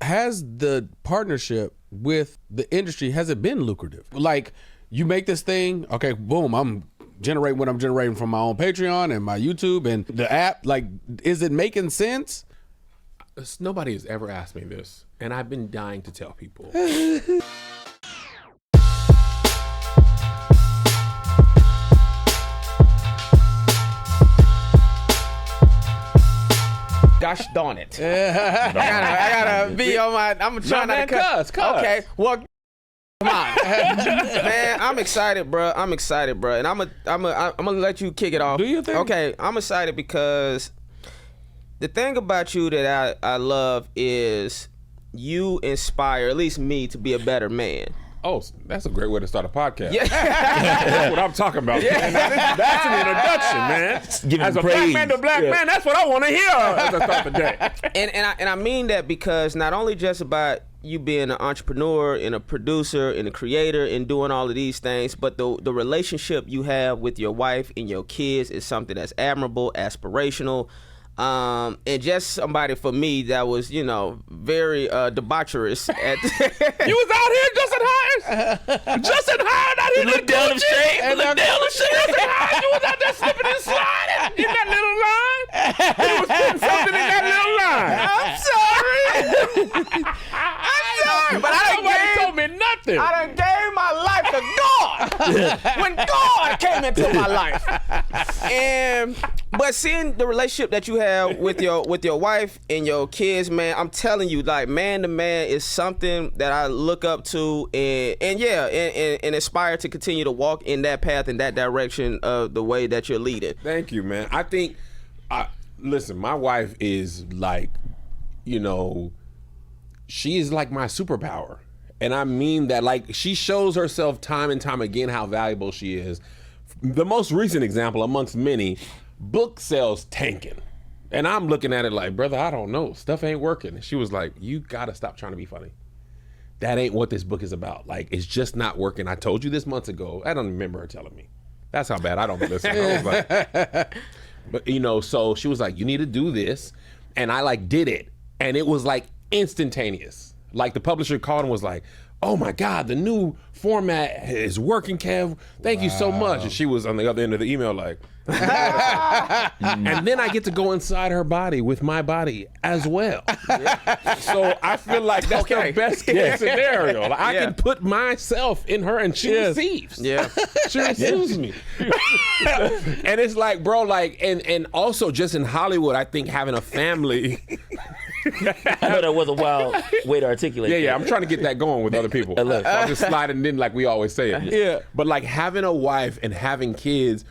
has the partnership with the industry, has it been lucrative? Like, you make this thing, okay, boom, I'm generating what I'm generating from my own Patreon and my YouTube and the app. Like, is it making sense? Nobody has ever asked me this, and I've been dying to tell people. Gosh darn it. I gotta be on my, I'm trying not to cuss. Okay, well, come on. Man, I'm excited, bro. I'm excited, bro. And I'm gonna let you kick it off. Do you think? Okay, I'm excited because the thing about you that I love is you inspire, at least me, to be a better man. Oh, that's a great way to start a podcast. Yeah. That's what I'm talking about. Yeah. That's an introduction, man. As a black man to black man, that's what I want to hear as I start the day. And I mean that because not only just about you being an entrepreneur and a producer and a creator and doing all of these things, but the relationship you have with your wife and your kids is something that's admirable, aspirational. And just somebody for me that was, you know, very debaucherous. You was out here Justin Hyatt out here. Look down the street. Look down the street. Justin Hyatt, you was out there slipping and sliding in that little line. You was putting something in that little line. I'm sorry, but Nobody told me nothing. I done gave my life to God when God came into my life. But seeing the relationship that you have with your wife and your kids, man, I'm telling you, like, man to man is something that I look up to and aspire to continue to walk in that path, in that direction of the way that you're leading. Thank you, man. I think, listen, my wife is like, you know, she is like my superpower. And I mean that, like, she shows herself time and time again how valuable she is. The most recent example amongst many, book sales tanking. And I'm looking at it like, brother, I don't know. Stuff ain't working. And she was like, you gotta stop trying to be funny. That ain't what this book is about. Like, it's just not working. I told you this months ago. I don't remember her telling me. That's how bad I don't listen. I was like, but you know, so she was like, you need to do this. And I like did it. And it was like instantaneous. Like the publisher called and was like, oh my God, the new format is working, Kev. Thank you so much. And she was on the other end of the email like, and then I get to go inside her body with my body as well. So I feel like that's the best case scenario. Like, I can put myself in her and she receives. Yeah. She receives me. And it's like, bro, like, and also just in Hollywood, I think having a family. I know that was a wild way to articulate. Yeah, I'm trying to get that going with other people. So I'm just sliding in like we always say it. Yeah. But like having a wife and having kids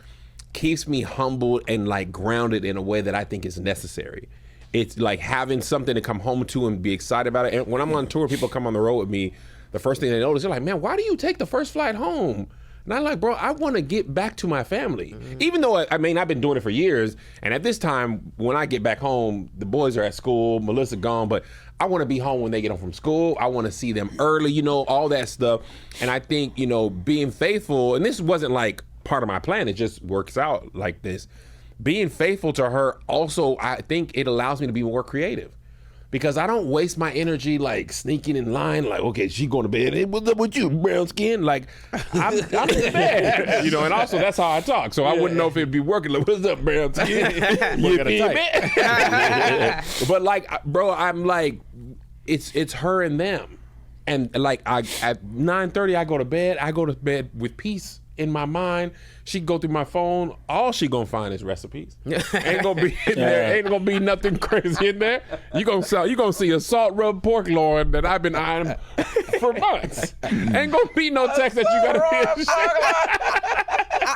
keeps me humbled and like grounded in a way that I think is necessary. It's like having something to come home to and be excited about it. And when I'm on tour, people come on the road with me, the first thing they notice, they're like, man, why do you take the first flight home? And I'm like, bro, I want to get back to my family. Mm-hmm. Even though, I mean, I've been doing it for years. And at this time, when I get back home, the boys are at school, Melissa gone, but I want to be home when they get home from school. I want to see them early, you know, all that stuff. And I think, you know, being faithful, and this wasn't like part of my plan, it just works out like this. Being faithful to her also, I think it allows me to be more creative. Because I don't waste my energy like sneaking in line, like, okay, she going to bed. Hey, what's up with you, brown skin? Like, I'm in bed, you know. And also, that's how I talk, so I wouldn't know if it'd be working. Like, what's up, brown skin? But like, bro, I'm like, it's her and them, and like, at 9:30, I go to bed. I go to bed with peace in my mind. She go through my phone. All she gonna find is recipes. Ain't gonna be in there. Ain't gonna be nothing crazy in there. You gonna see a salt rub pork loin that I've been eyeing for months. Ain't gonna be no text that you gotta be.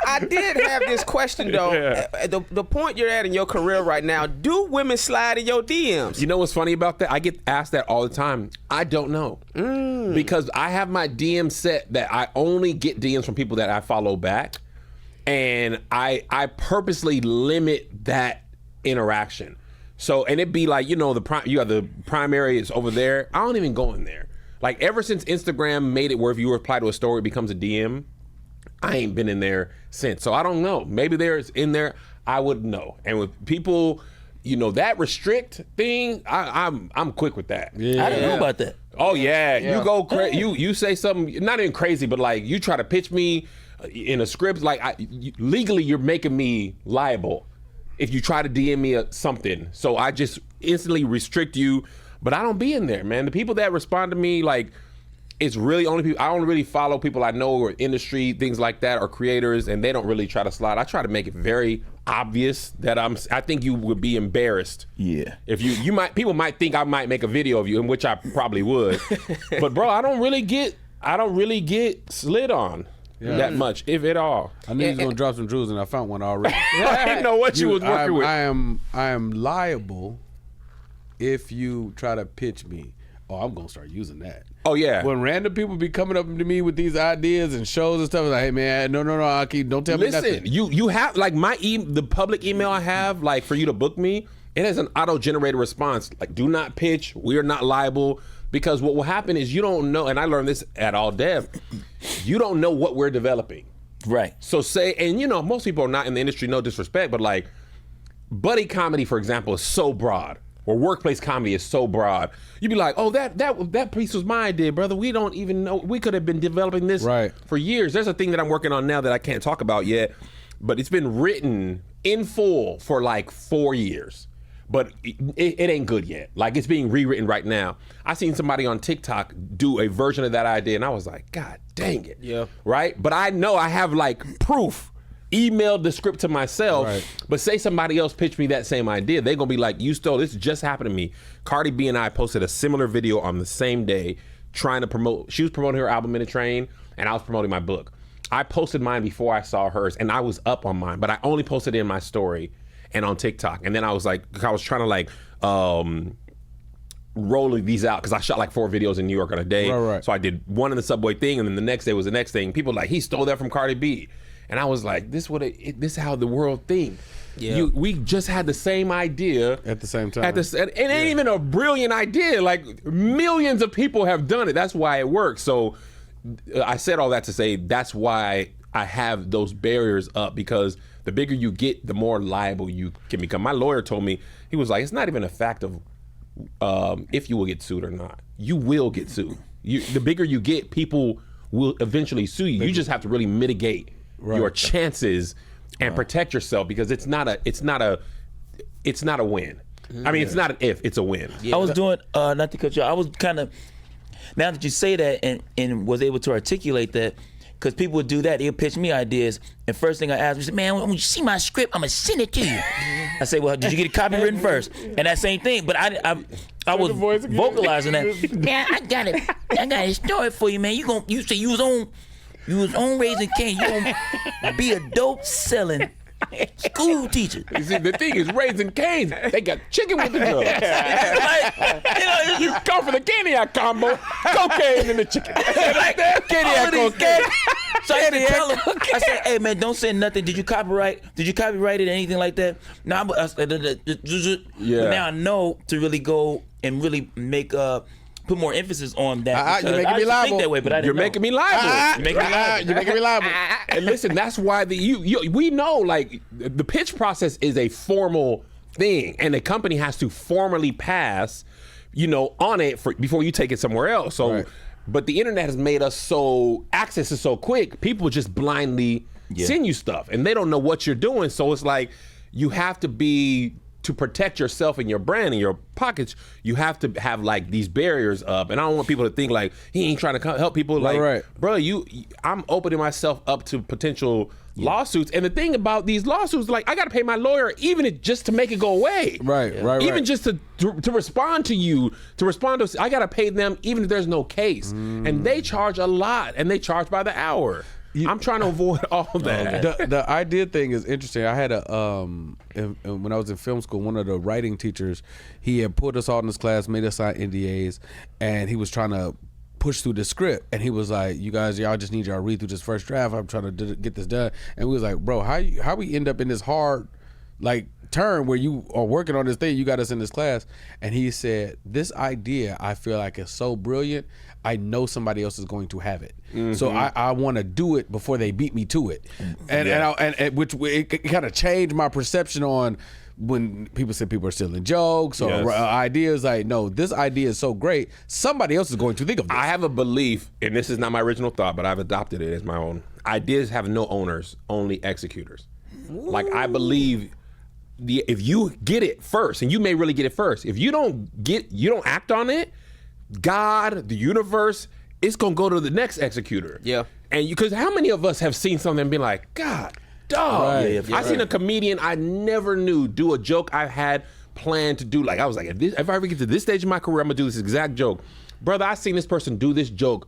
I did have this question though. Yeah. The point you're at in your career right now, do women slide in your DMs? You know what's funny about that? I get asked that all the time. I don't know. Because I have my DM set that I only get DMs from people that I follow back. And I purposely limit that interaction. So, and it'd be like, you know, you have the primary is over there. I don't even go in there. Like, ever since Instagram made it where if you reply to a story, it becomes a DM, I ain't been in there since. So I don't know. Maybe there's in there, I wouldn't know. And with people that restrict thing, I'm quick with that. Yeah. I didn't know about that. Oh yeah, you go crazy. You say something not even crazy, but like you try to pitch me in a script. Like legally, you're making me liable if you try to DM me something. So I just instantly restrict you. But I don't be in there, man. The people that respond to me, like, it's really only people. I don't really follow people I know or industry things like that or creators, and they don't really try to slide. I try to make it very obvious that I think you would be embarrassed. Yeah. If people might think I might make a video of you, in which I probably would. But bro, I don't really get slid on that much, if at all. I knew he was gonna drop some jewels, and I found one already. I didn't know what you was working with. I am liable if you try to pitch me. Oh, I'm gonna start using that. Oh yeah. When random people be coming up to me with these ideas and shows and stuff, like, hey man, no, Aki, don't tell me nothing. Listen, you have like the public email I have, like for you to book me, it has an auto-generated response. Like, do not pitch. We are not liable. Because what will happen is you don't know, and I learned this at All Dev, you don't know what we're developing. Right. So and most people are not in the industry, no disrespect, but like buddy comedy, for example, is so broad. Or workplace comedy is so broad. You'd be like, oh, that piece was my idea, brother. We don't even know. We could have been developing this for years. There's a thing that I'm working on now that I can't talk about yet, but it's been written in full for like 4 years. But it ain't good yet. Like, it's being rewritten right now. I seen somebody on TikTok do a version of that idea, and I was like, God dang it. Yeah. Right? But I know I have like proof. Emailed the script to myself, but say somebody else pitched me that same idea, they're gonna be like, you stole this. Just happened to me. Cardi B and I posted a similar video on the same day, trying to promote. She was promoting her album In a Train, and I was promoting my book. I posted mine before I saw hers, and I was up on mine, but I only posted it in my story and on TikTok. And then I was trying to like rolling these out because I shot like 4 videos in New York on a day. Right. So I did one in the subway thing, and then the next day was the next thing. People were like, he stole that from Cardi B. And I was like, this is how the world thinks. Yeah. We just had the same idea at the same time. It ain't even a brilliant idea. Like, millions of people have done it. That's why it works. So I said all that to say that's why I have those barriers up, because the bigger you get, the more liable you can become. My lawyer told me, he was like, it's not even a fact of if you will get sued or not. You will get sued. The bigger you get, people will eventually sue you. You just have to really mitigate your chances and protect yourself, because it's not a win. I mean, it's not an if, it's a win. I was doing not to cut you off, I was kind of, now that you say that and was able to articulate that, because people would do that, they'll pitch me ideas, and first thing I ask them, man, when you see my script, I'm gonna send it to you. I say, well, did you get it copywritten first? And that same thing, but I was vocalizing that. Man, I got a story for you, man. You say you was on Raising Cane. You gonna be a dope selling school teacher. You see, the thing is, Raising Cane's, they got chicken with the drugs. You come for the Caniac combo, cocaine and the chicken. Caniac cocaine. So I had to tell him, I said, hey man, don't say nothing. Did you copyright it or anything like that? No, but now I know to really go and really make put more emphasis on that. You're making me liable. Think that way, but I didn't You're know. making me liable. You're making me liable. And listen, that's why we know, like, the pitch process is a formal thing, and the company has to formally pass, on it before you take it somewhere else. So, but the internet has made us so access is so quick. People just blindly send you stuff, and they don't know what you're doing. So it's like you have to protect yourself and your brand and your pockets, you have to have like these barriers up. And I don't want people to think like he ain't trying to help people. Like, bro, I'm opening myself up to potential lawsuits. And the thing about these lawsuits, like, I got to pay my lawyer even just to make it go away. Even just to respond to you, I got to pay them even if there's no case. And they charge a lot, and they charge by the hour. I'm trying to avoid all of that. The idea thing is interesting. I had when I was in film school, one of the writing teachers, he had put us all in this class, made us sign NDAs, and he was trying to push through the script. And he was like, you guys, y'all just need y'all to read through this first draft. I'm trying to get this done. And we was like, bro, how we end up in this hard, like, turn where you are working on this thing, you got us in this class. And he said, this idea I feel like is so brilliant, I know somebody else is going to have it. So I want to do it before they beat me to it. And which it kind of changed my perception on when people say people are stealing jokes or Yes. ideas, like, no, this idea is so great, somebody else is going to think of this. I have a belief, and this is not my original thought, but I've adopted it as my own. Ideas have no owners, only executors. Like, I believe if you get it first, and you may really get it first, if you don't act on it, God, the universe, it's gonna go to the next executor. Yeah. And because how many of us have seen something and been like, God, dog. Right, I seen a comedian I never knew do a joke I had planned to do. Like, I was like, if I ever get to this stage of my career, I'm gonna do this exact joke. Brother, I seen this person do this joke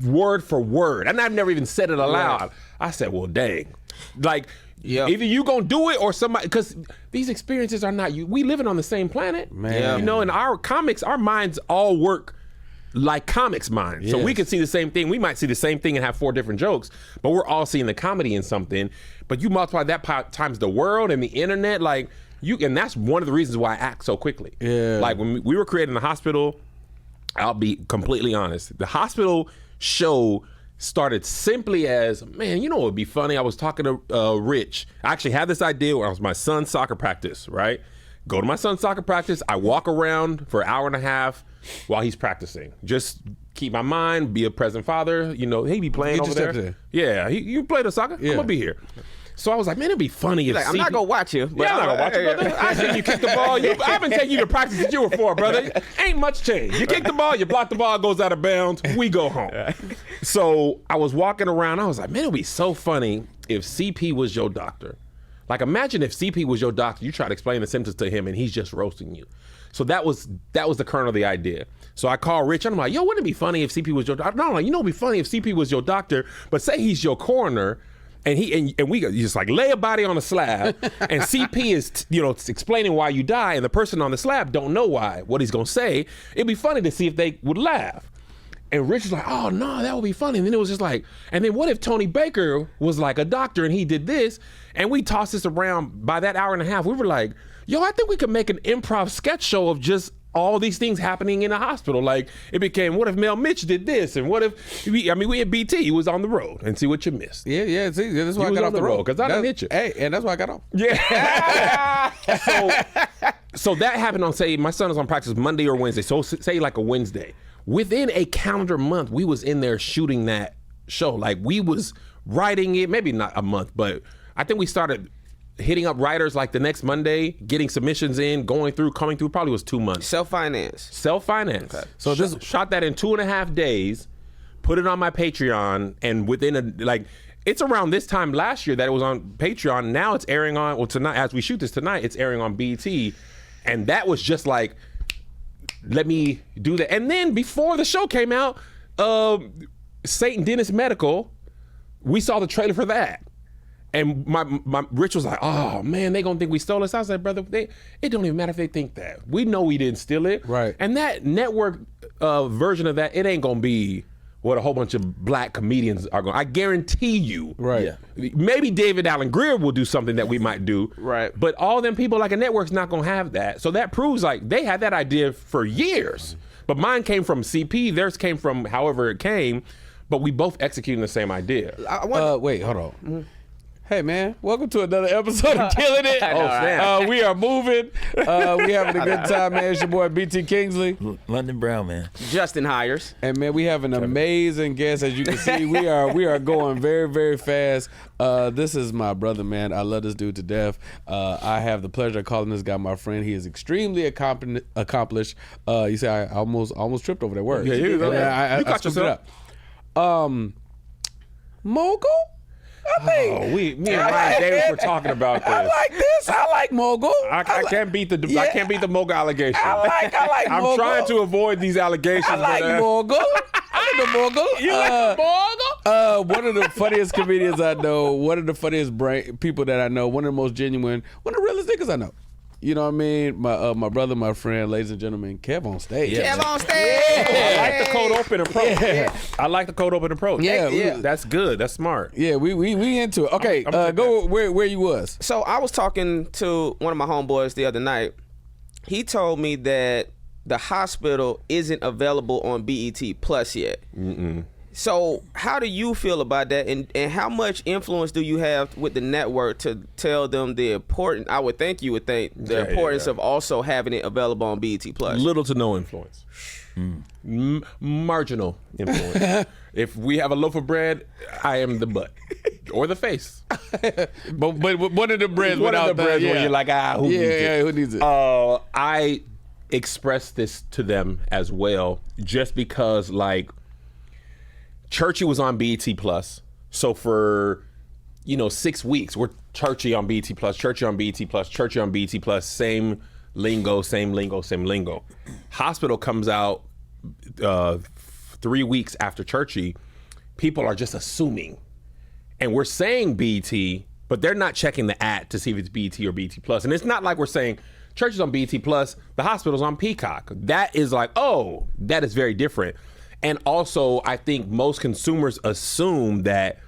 word for word, and I've never even said it aloud. Right. I said, well, dang. Like, Yeah. either you gonna do it or somebody, because these experiences are not you. We living on the same planet, Man. Yeah. You know, and our comics, our minds all work like comics minds. So we Yes. can see the same thing. We might see the same thing and have 4 different jokes, but we're all seeing the comedy in something. But you multiply that times the world and the internet, like and that's one of the reasons why I act so quickly. Yeah. Like when we were creating the hospital, I'll be completely honest. The hospital show started simply as, man, you know what would be funny? I was talking to Rich. I actually had this idea where I was my son's soccer practice, right? Go to my son's soccer practice. I walk around for an hour and a half while he's practicing. Just keep my mind, be a present father. You know, he be playing Get over your there. steps Yeah, you play the soccer? Yeah. I'm going to be here. So I was like, man, it'd be funny if Like, I'm CP not gonna watch you. But Yeah, I'm not gonna watch you, brother. I seen you kick the ball. I've been taking you to practice that you were for, brother. Ain't much change. You kick the ball, you block the ball, it goes out of bounds. We go home. So I was walking around. I was like, man, it'd be so funny if CP was your doctor. Like, imagine if CP was your doctor. You try to explain the symptoms to him, and he's just roasting you. So that was the kernel of the idea. So I called Rich, and I'm like, yo, wouldn't it be funny if CP was your doctor? No, you know, it'd be funny if CP was your doctor, but say he's your coroner. And we just like lay a body on a slab, and CP is explaining why you die, and the person on the slab don't know what he's gonna say. It'd be funny to see if they would laugh. And Rich was like, oh no, that would be funny. And then it was just like, and then what if Tony Baker was like a doctor and he did this? And we tossed this around. By that hour and a half, we were like, yo, I think we could make an improv sketch show of just all these things happening in a hospital. Like, it became, what if Mel Mitch did this? And what if, we had BT, he was on the road, and see what you missed. Yeah, see, that's why I was got on off the the road. road, 'cause I done hit you. Hey, and that's why I got off. Yeah. so that happened on, say, my son is on practice Monday or Wednesday. So say like a Wednesday. Within a calendar month, we was in there shooting that show. Like, we was writing it, maybe not a month, but I think we started hitting up writers like the next Monday, getting submissions in, coming through, probably was 2 months. Self-finance. Self-finance. Okay. So this shot that in 2.5 days, put it on my Patreon, and within it's around this time last year that it was on Patreon. Now it's airing on, well, tonight, as we shoot this tonight, it's airing on BT. And that was just like, let me do that. And then before the show came out, St. Dennis Medical, we saw the trailer for that. And my Rich was like, oh man, they gonna think we stole this. I was like, brother, it don't even matter if they think that. We know we didn't steal it. Right. And that network version of that, it ain't gonna be what a whole bunch of black comedians are going. I guarantee you. Right. Yeah. Maybe David Allen Greer will do something that we might do. Right. But all them people, like, a network's not gonna have that. So that proves, like, they had that idea for years. But mine came from CP, theirs came from however it came, but we both executing the same idea. I wonder, Wait, hold on. Hey man, welcome to another episode of Killing It. I know, right? We are moving. We having a good time, man. It's your boy BT Kingsley. London Brown, man. Justin hires. And man, we have an amazing guest. As you can see, we are going very, very fast. This is my brother, man. I love this dude to death. I have the pleasure of calling this guy my friend. He is extremely accomplished. You say I almost tripped over that word. Yeah, you caught screwed yourself. it up. Mogul? I think. Me and Ryan Davis were talking about this. I like this. I like mogul. I can't beat the I can't beat the mogul allegation. I like I'm mogul. trying to avoid these allegations. I like but, mogul. I like the mogul. You like the mogul? One of the funniest comedians I know. One of the funniest people that I know. One of the most genuine. One of the realest niggas I know. You know what I mean? My brother, my friend, ladies and gentlemen, Kevonstage. Kevonstage. I like the cold open approach. Yeah. I like the cold open approach. Yeah. That's good. That's smart. Yeah, we into it. Okay, I'm go where you was. So I was talking to one of my homeboys the other night. He told me that the hospital isn't available on BET Plus yet. So how do you feel about that, and how much influence do you have with the network to tell them the importance? I would think you would think the importance of also having it available on BET Plus. Little to no influence. Marginal influence. If we have a loaf of bread, I am the butt or the face. but one of the breads One without of the breads yeah. where you're like, who needs it? Who needs it? I expressed this to them as well, just because like Churchy was on BET Plus, so for 6 weeks we're Churchy on BET Plus, Churchy on BET Plus, Churchy on BET Plus, same lingo. Hospital comes out 3 weeks after Churchy. People are just assuming, and we're saying BET, but they're not checking the @ to see if it's BET or BET Plus. And it's not like we're saying Churchy's on BET Plus, the Hospital's on Peacock. That is like, oh, that is very different. And also, I think most consumers assume that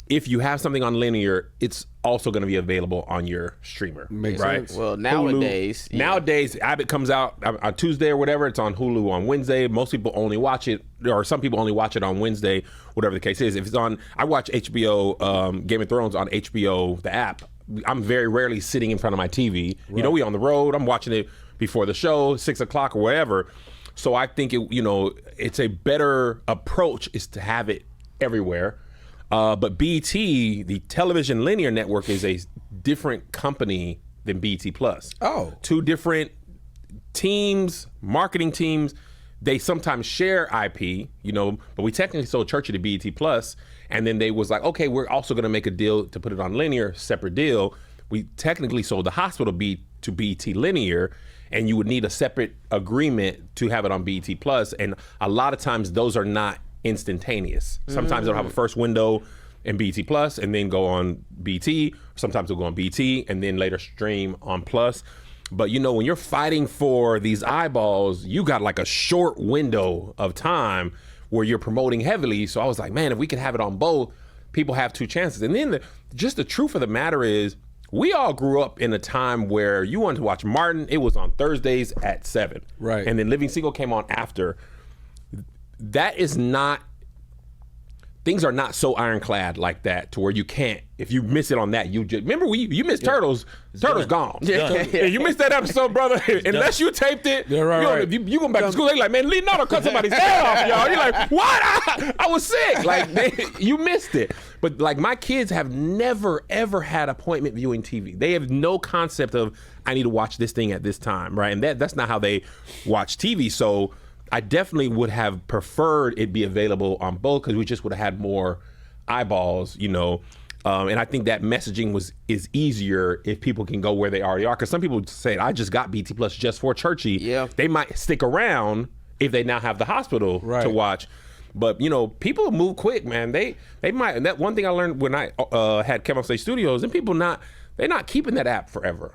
if you have something on linear, it's also going to be available on your streamer. Makes right? sense. Well, nowadays, Nowadays, Abbott comes out on Tuesday or whatever. It's on Hulu on Wednesday. Most people only watch it, or some people only watch it on Wednesday, whatever the case is. If it's on, I watch HBO, Game of Thrones on HBO, the app. I'm very rarely sitting in front of my TV. Right. We on the road. I'm watching it before the show, 6 o'clock or whatever. So I think it's a better approach is to have it everywhere. But BET, the television linear network, is a different company than BET Plus. Oh. 2 different teams, marketing teams. They sometimes share IP, but we technically sold Churchy to BET Plus, and then they was like, okay, we're also going to make a deal to put it on linear, separate deal. We technically sold the Hospital to BET Linear, and you would need a separate agreement to have it on BET Plus, and a lot of times those are not instantaneous. Sometimes they'll have a first window in BET Plus and then go on BT. Sometimes they'll go on BT and then later stream on Plus. But when you're fighting for these eyeballs, you got like a short window of time where you're promoting heavily. So I was like, man, if we could have it on both, people have 2 chances. And then just the truth of the matter is, we all grew up in a time where you wanted to watch Martin, it was on Thursdays at 7. Right. And then Living Single came on after. That is not, things are not so ironclad like that to where you can't, if you miss it on that, you just, remember you missed Turtles gone. Yeah. You missed that episode, brother. Unless you taped it, right. you go back to school, they like, man, Leonardo cut somebody's head off, y'all. You're like, what? I was sick. Like, you missed it. But like, my kids have never, ever had appointment viewing TV. They have no concept of, I need to watch this thing at this time, right? And that's not how they watch TV. So I definitely would have preferred it be available on both, because we just would have had more eyeballs, and I think that messaging is easier if people can go where they already are. Because some people say, I just got BT Plus just for Churchy. Yeah. They might stick around if they now have the Hospital to watch. But people move quick, man. They might. And that one thing I learned when I had Kevonstage Studios, and people they're not keeping that app forever.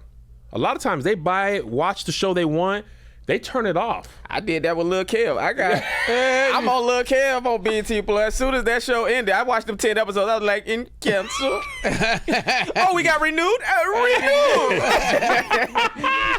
A lot of times they buy it, watch the show they want, they turn it off. I did that with Lil Kev. I'm on Lil Kev on BET Plus. As soon as that show ended, I watched them 10 episodes. I was like, in cancel. Oh, we got renewed? Renewed.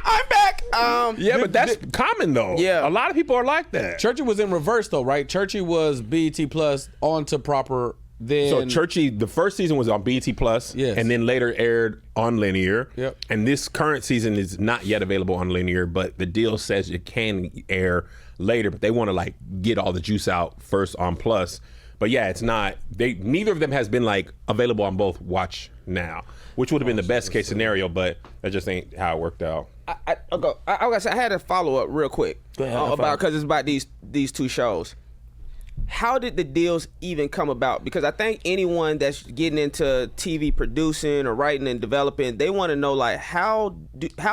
I'm back. But that's common though. Yeah. A lot of people are like that. Churchy was in reverse though, right? Churchy was BET Plus onto proper. Then So Churchy, the first season was on BET Plus, Yes. and then later aired on linear. Yep. And this current season is not yet available on linear, but the deal says it can air later. But they want to like get all the juice out first on Plus. But yeah, it's not. Neither of them has been like available on both. Watch now, which would have been the best case scenario, but that just ain't how it worked out. I had a follow up real quick because it's about these 2 shows. How did the deals even come about? Because I think anyone that's getting into TV producing or writing and developing, they want to know like how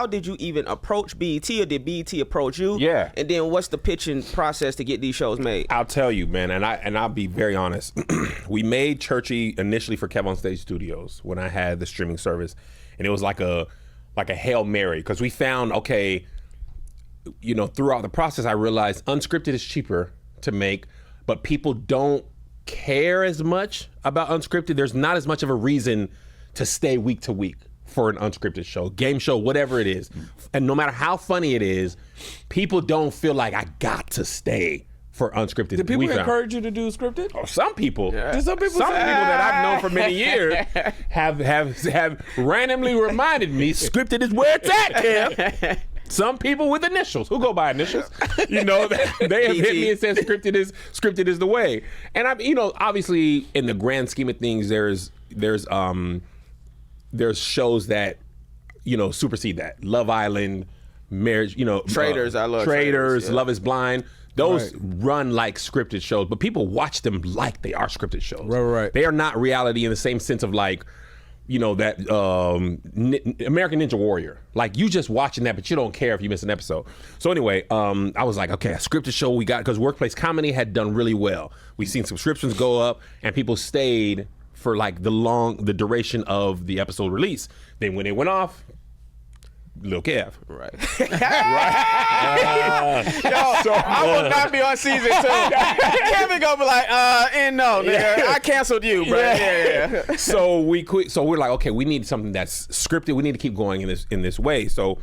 did you even approach BET, or did BET approach you? Yeah. And then what's the pitching process to get these shows made? I'll tell you, man, and I'll be very honest. We made Churchy initially for Kevonstage Studios when I had the streaming service, and it was like a Hail Mary, because we found, okay, throughout the process I realized unscripted is cheaper to make, but people don't care as much about unscripted. There's not as much of a reason to stay week to week for an unscripted show, game show, whatever it is. And no matter how funny it is, people don't feel like I got to stay for unscripted. Did people encourage you to do scripted? Oh, some people. Did some people say, that I've known for many years have randomly reminded me scripted is where it's at, Kev. Some people with initials who go by initials, they have hit me and said scripted is the way. And obviously in the grand scheme of things, there's shows that supersede that. Love Island, Marriage, Traders. I love Traders. Yeah. Love Is Blind. Those run like scripted shows, but people watch them like they are scripted shows. Right. They are not reality in the same sense of like, that American Ninja Warrior. Like you just watching that, but you don't care if you miss an episode. So anyway, I was like, okay, a scripted show we got, because workplace comedy had done really well. We've seen subscriptions go up, and people stayed for like the duration of the episode release. Then when it went off, Lil Kev. Right. So I will not be on season 2. Kevin gonna be like, no, nigga, I canceled you, bro. Yeah. So we're like, okay, we need something that's scripted. We need to keep going in this way. So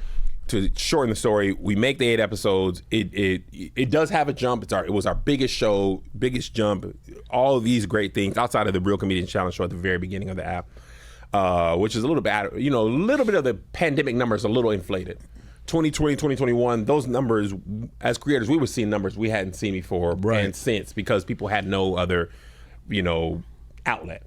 to shorten the story, we make the 8 episodes. It does have a jump. It was our biggest show, biggest jump. All of these great things outside of the Real Comedian Challenge show at the very beginning of the app. Which is a little bit, a little bit of the pandemic numbers a little inflated. 2020, 2021, those numbers, as creators, we were seeing numbers we hadn't seen before and since, because people had no other, outlet.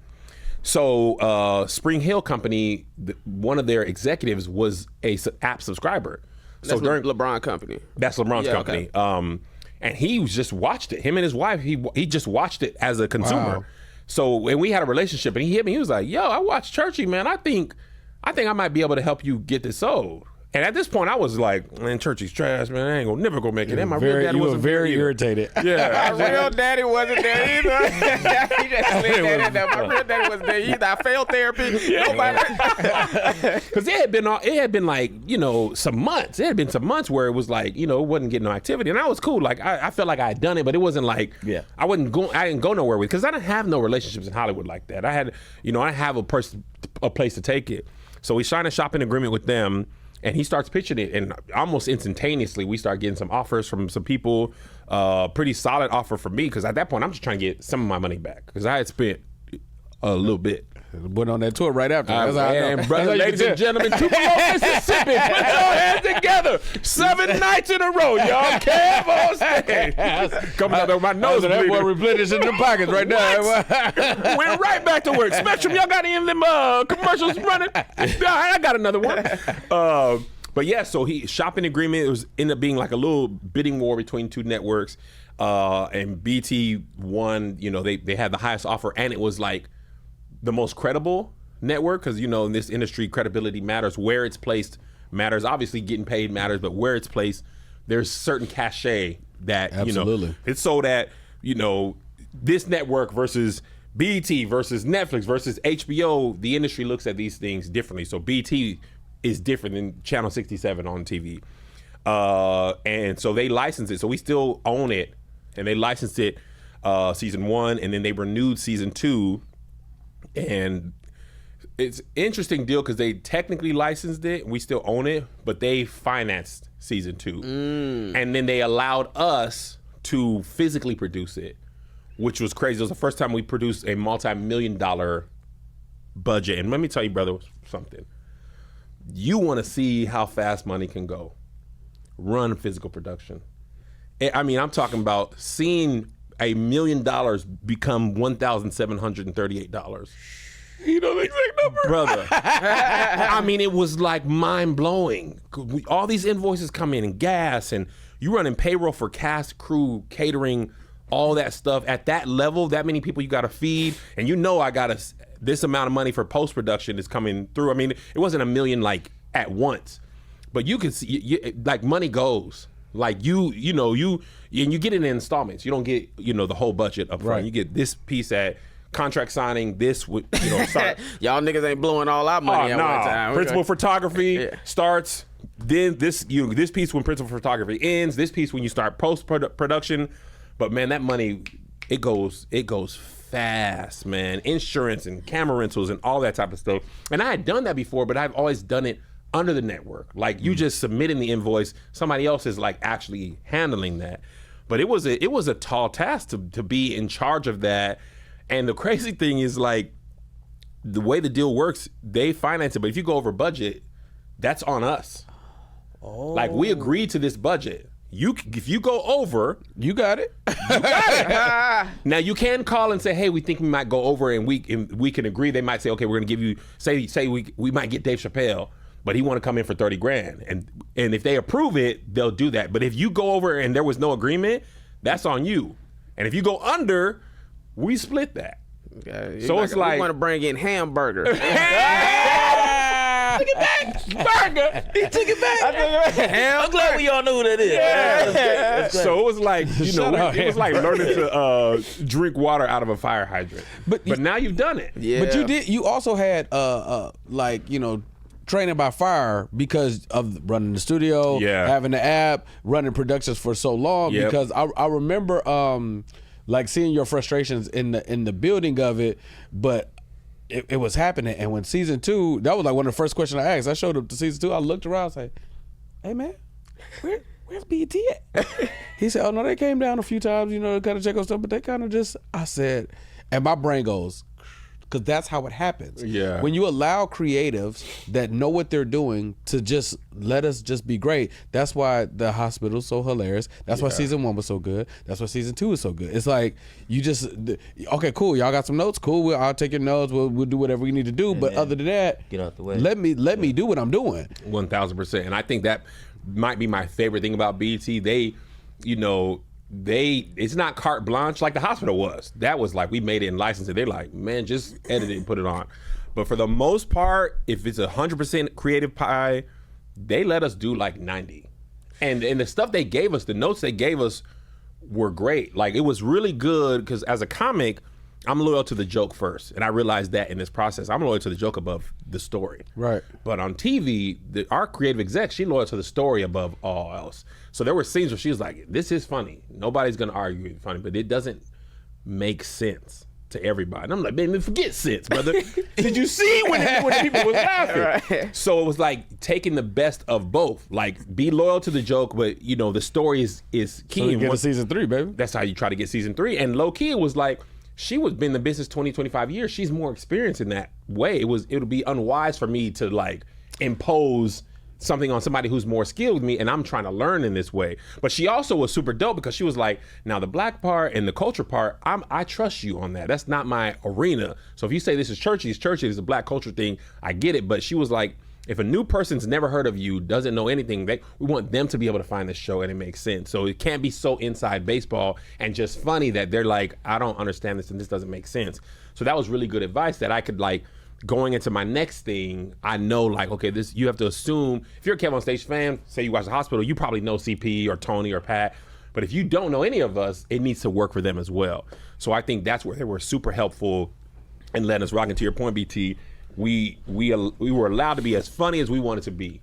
So Spring Hill Company, one of their executives was a app subscriber. So during LeBron Company. That's LeBron's company. Okay. And he just watched it. Him and his wife, he just watched it as a consumer. Wow. So when we had a relationship, and he hit me, he was like, "Yo, I watched Churchy, man. I think I might be able to help you get this sold." And at this point, I was like, "Man, Churchy's trash, man. I ain't gonna never go make it." And my real daddy wasn't very irritated. Yeah, my real daddy wasn't there either. He just slid that in there. My real daddy wasn't there either. I failed therapy. Because it had been like some months. It had been some months where it was like it wasn't getting no activity, and I was cool. Like I felt like I had done it, but it wasn't like I didn't go nowhere with it, because I didn't have no relationships in Hollywood like that. I had I have a place to take it. So we signed a shopping agreement with them. And he starts pitching it, and almost instantaneously, we start getting some offers from some people. Pretty solid offer for me, because at that point, I'm just trying to get some of my money back, because I had spent a little bit. Went on that tour right after. And brother, ladies and gentlemen, Tupelo, Mississippi, put your hands together. 7 nights in a row, y'all. Kevonstage. Coming out of my nose. That boy replenishing the pockets right now. Went right back to work. Spectrum, y'all got any of them commercials running? I got another one. But yeah, so shopping agreement, it was ended up being like a little bidding war between 2 networks. And BT won, they had the highest offer, and it was like the most credible network, because in this industry, credibility matters. Where it's placed matters. Obviously, getting paid matters, but where it's placed, there's certain cachet that Absolutely. It's so that this network versus BT versus Netflix versus HBO, the industry looks at these things differently. So BT is different than Channel 67 on TV, and so they licensed it. So we still own it, and they licensed it season 1, and then they renewed season 2. And it's an interesting deal, because they technically licensed it, we still own it, but they financed season 2. And then they allowed us to physically produce it, which was crazy. It was the first time we produced a multi-million-dollar budget. And let me tell you, brother, something. You want to see how fast money can go. Run physical production. I mean, I'm talking about seeing $1 million become $1,738. You know the exact number, brother. I mean, it was like mind blowing. All these invoices come in, and gas, and you running payroll for cast, crew, catering, all that stuff at that level. That many people you got to feed, and I got this amount of money for post production is coming through. I mean, it wasn't $1 million like at once, but you can see like money goes. Like you get it in installments. You don't get the whole budget up front. Right. You get this piece at contract signing. This would y'all niggas ain't blowing all our money at one time. Principal photography starts. Then this piece when principal photography ends. This piece when you start post production. But man, that money it goes fast, man. Insurance and camera rentals and all that type of stuff. And I had done that before, but I've always done it under the network. Like you just submitting the invoice, somebody else is like actually handling that. But it was a tall task to be in charge of that. And the crazy thing is, like, the way the deal works, they finance it. But if you go over budget, that's on us. Oh. Like, we agreed to this budget. If you go over, you got it. Now you can call and say, hey, we think we might go over, and we can agree. They might say, okay, we're gonna give you say we might get Dave Chappelle, but he want to come in for $30,000, and if they approve it, they'll do that. But if you go over and there was no agreement, that's on you. And if you go under, we split that. Okay. So it's like, we want to bring in hamburger. Took it back, burger. He took it back. I'm glad we all know who that is. Yeah. So it was like, it was like learning to drink water out of a fire hydrant. But now you've done it. Yeah. But you also had training by fire because of running the studio, having the app, running productions for so long. Yep. Because I remember like seeing your frustrations in the building of it, but it was happening. And when season 2, that was like one of the first questions I asked. I showed up to season 2. I looked around, I was like, "Hey man, where's BET at?" He said, "Oh no, they came down a few times, to kind of check on stuff, but they kind of just." I said, and my brain goes, because that's how it happens. Yeah. When you allow creatives that know what they're doing to just let us just be great, that's why The Hospital's so hilarious. That's why season 1 was so good. That's why season 2 is so good. It's like, you just, okay, cool. Y'all got some notes? Cool. I'll take your notes. We'll do whatever we need to do. But other than that, get out the way. Let me do what I'm doing. 1,000%. And I think that might be my favorite thing about BET. It's not carte blanche like The Hospital was. That was like, we made it and licensed it. They're like, man, just edit it and put it on. But for the most part, if it's 100% creative pie, they let us do like 90. And the stuff they gave us, the notes they gave us were great. Like, it was really good because as a comic, I'm loyal to the joke first. And I realized that in this process, I'm loyal to the joke above the story. Right. But on TV, our creative exec, she loyal to the story above all else. So there were scenes where she was like, this is funny. Nobody's going to argue it's funny, but it doesn't make sense to everybody. And I'm like, man, forget sense, brother. Did you see when the people was laughing? Right. So it was like taking the best of both. Like, be loyal to the joke, but, the story is key. So you get a season 3, baby. That's how you try to get season 3. And low key, it was like, she was been in the business 20, 25 years. She's more experienced in that way. It would be unwise for me to like impose something on somebody who's more skilled than me, and I'm trying to learn in this way. But she also was super dope because she was like, now the black part and the culture part, I trust you on that. That's not my arena. So if you say this is Churchy, it's a black culture thing, I get it. But she was like, if a new person's never heard of you, doesn't know anything, we want them to be able to find this show and it makes sense. So it can't be so inside baseball and just funny that they're like, I don't understand this and this doesn't make sense. So that was really good advice that I could like, going into my next thing, I know like, okay, this, you have to assume, if you're a Kevonstage fan, say you watch The Hospital, you probably know CP or Tony or Pat. But if you don't know any of us, it needs to work for them as well. So I think that's where they were super helpful in letting us rock. And to your point, BT, we were allowed to be as funny as we wanted to be.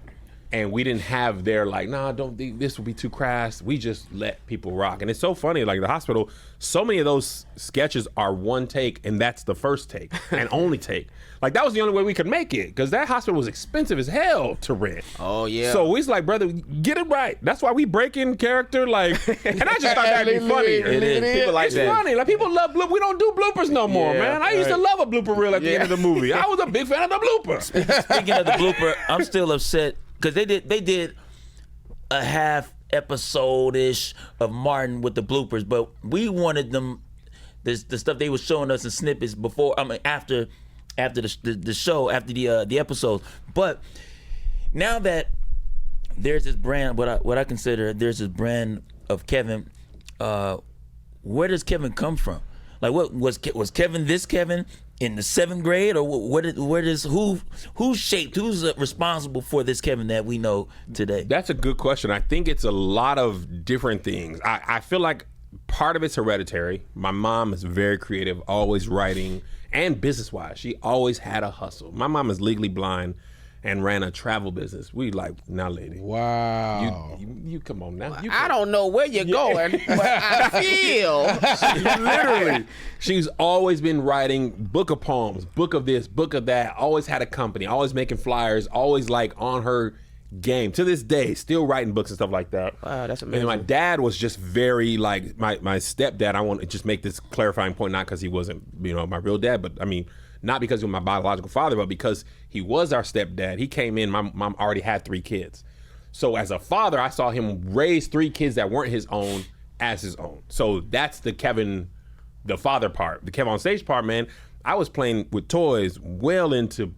And we didn't have their like, nah, don't think this will be too crass. We just let people rock. And it's so funny, like The Hospital, so many of those sketches are one take and that's the first take and only take. Like that was the only way we could make it because that hospital was expensive as hell to rent. Oh yeah. So we was like, brother, get it right. That's why we break in character, like, and I just thought that'd be funny. It is. People like It's that. funny. Like people love bloopers. We don't do bloopers no more, Yeah, man. I used to love a blooper reel at the end of the movie. I was a big fan of the blooper. Speaking of the blooper, I'm still upset because they did a half episode-ish of Martin with the bloopers, but we wanted them the stuff they were showing us in snippets before. I mean after the show, after the episode. But now that there's this brand, what I consider there's this brand of Kevin. Where does Kevin come from? Like, what was Kevin this Kevin in the 7th grade, or who's responsible for this Kevin that we know today? That's a good question. I think it's a lot of different things. I feel like part of it's hereditary. My mom is very creative, always writing, and business-wise. She always had a hustle. My mom is legally blind and ran a travel business. We like, now lady. Wow. You come on now. I don't know where you're going, but I feel. Literally. She's always been writing book of poems, book of this, book of that, always had a company, always making flyers, always like on her game to this day, still writing books and stuff like that. Wow, that's amazing. And my dad was just very like my stepdad. I want to just make this clarifying point, not because he wasn't, my real dad, but I mean, not because he was my biological father, but because he was our stepdad. He came in, my mom already had 3 kids. So as a father, I saw him raise 3 kids that weren't his own as his own. So that's the father part. The Kevonstage part, man, I was playing with toys well into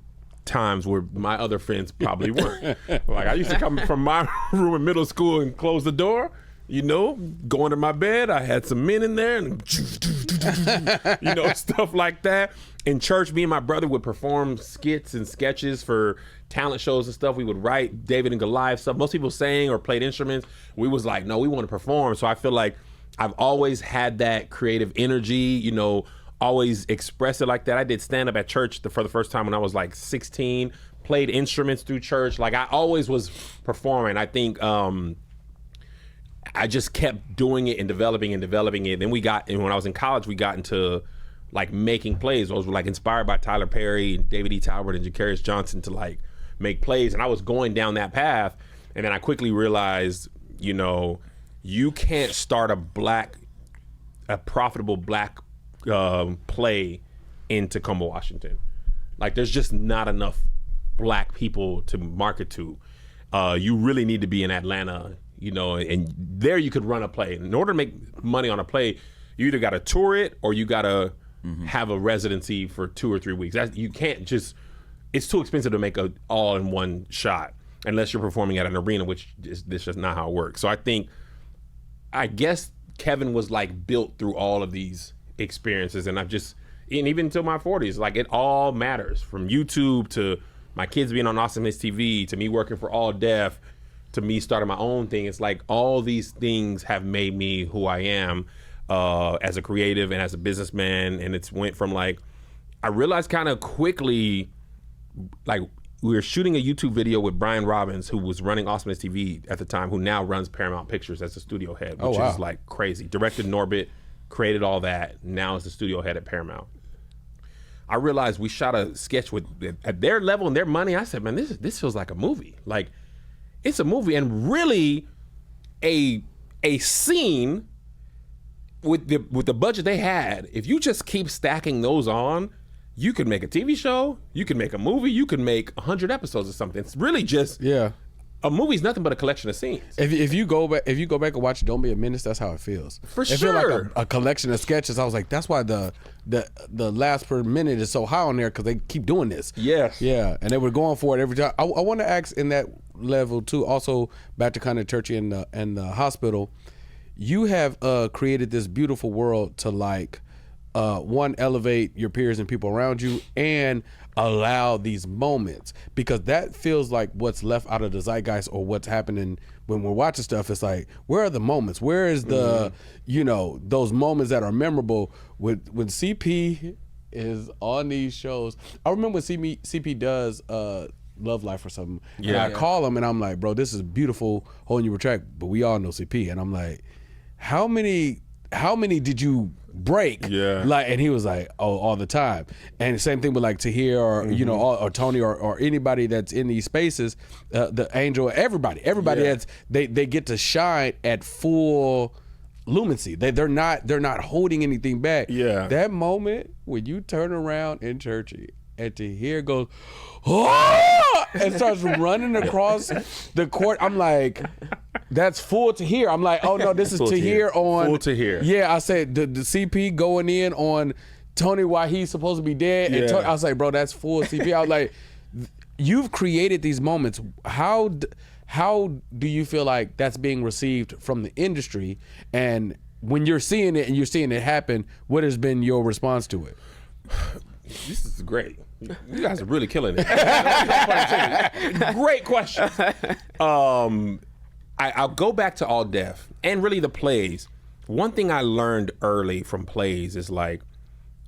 times where my other friends probably weren't. Like I used to come from my room in middle school and close the door, go into my bed. I had some men in there and stuff like that. In church, me and my brother would perform skits and sketches for talent shows and stuff. We would write David and Goliath stuff. Most people sang or played instruments. We was like, no, we want to perform. So I feel like I've always had that creative energy, always express it like that. I did stand up at church for the first time when I was like 16, played instruments through church. Like I always was performing. I think I just kept doing it and developing it. Then when I was in college, we got into like making plays. Those were like inspired by Tyler Perry and David E. Talbot and Jacarius Johnson to like make plays. And I was going down that path. And then I quickly realized, you can't start a profitable black play in Tacoma, Washington. Like there's just not enough black people to market to. You really need to be in Atlanta, and there you could run a play. In order to make money on a play, you either got to tour it or you got to have a residency for 2 or 3 weeks. You can't just, it's too expensive to make a all in one shot unless you're performing at an arena, which is just not how it works. So I guess Kevin was like built through all of these experiences, and and even until my 40s, like it all matters, from YouTube to my kids being on Awesome Hits TV to me working for All Def to me starting my own thing. It's like all these things have made me who I am as a creative and as a businessman. And it's went from like, I realized kind of quickly, like we were shooting a YouTube video with Brian Robbins, who was running Awesome Hits TV at the time, who now runs Paramount Pictures as the studio head, which is like crazy. Directed Norbit, created all that, now is the studio head at Paramount. I realized we shot a sketch at their level and their money. I said, man, this feels like a movie. Like it's a movie, and really a scene with the budget they had. If you just keep stacking those on, you could make a TV show, you could make a movie, you could make 100 episodes or something. It's really just a movie's nothing but a collection of scenes. If you go back and watch Don't Be a Menace, that's how it feels. For sure. It feels like a collection of sketches. I was like, that's why the last per minute is so high on there, because they keep doing this. Yes. Yeah, and they were going for it every time. I want to ask in that level too, also back to kind of Churchy and the hospital, you have created this beautiful world to like, one, elevate your peers and people around you, and allow these moments, because that feels like what's left out of the zeitgeist, or what's happening when we're watching stuff. It's like, where are the moments? Where is the, those moments that are memorable? When CP is on these shows, I remember when CP does Love Life or something, and I call him and I'm like, bro, this is beautiful, holding you track, but we all know CP, and I'm like, how many did you break? Yeah. Like, and he was like, oh, all the time. And the same thing with like Tahir or or Tony or anybody that's in these spaces, the Angel, everybody that's they get to shine at full lumency. They're not holding anything back. Yeah. That moment when you turn around in Churchy and Tahir goes, oh, and starts running across the court, I'm like, that's full Tahir. I'm like, oh no, this is Tahir on full Tahir. Yeah, I said the CP going in on Tony while he's supposed to be dead. And Tony, I was like, bro, that's full CP. I was like, you've created these moments. How do you feel like that's being received from the industry? And when you're seeing it and you're seeing it happen, what has been your response to it? This is great. You guys are really killing it. Great question. I'll go back to All Def and really the plays. One thing I learned early from plays is like,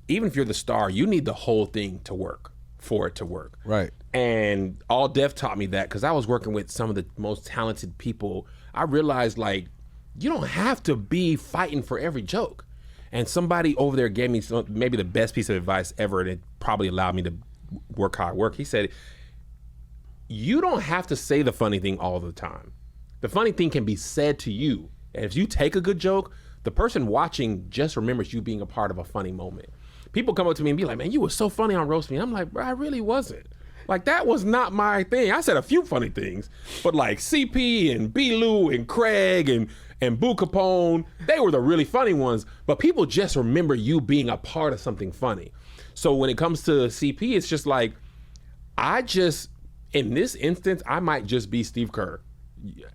even if you're the star, you need the whole thing to work for it to work. Right. And All Def taught me that, because I was working with some of the most talented people. I realized like, you don't have to be fighting for every joke. And somebody over there gave me maybe the best piece of advice ever, and it probably allowed me to work how I work. He said, you don't have to say the funny thing all the time. The funny thing can be said to you. And if you take a good joke, the person watching just remembers you being a part of a funny moment. People come up to me and be like, man, you were so funny on Roast Me. I'm like, bro, I really wasn't. Like, that was not my thing. I said a few funny things, but like CP and B. Lou and Craig and Boo Capone, they were the really funny ones, but people just remember you being a part of something funny. So when it comes to CP, it's just like, in this instance, I might just be Steve Kerr.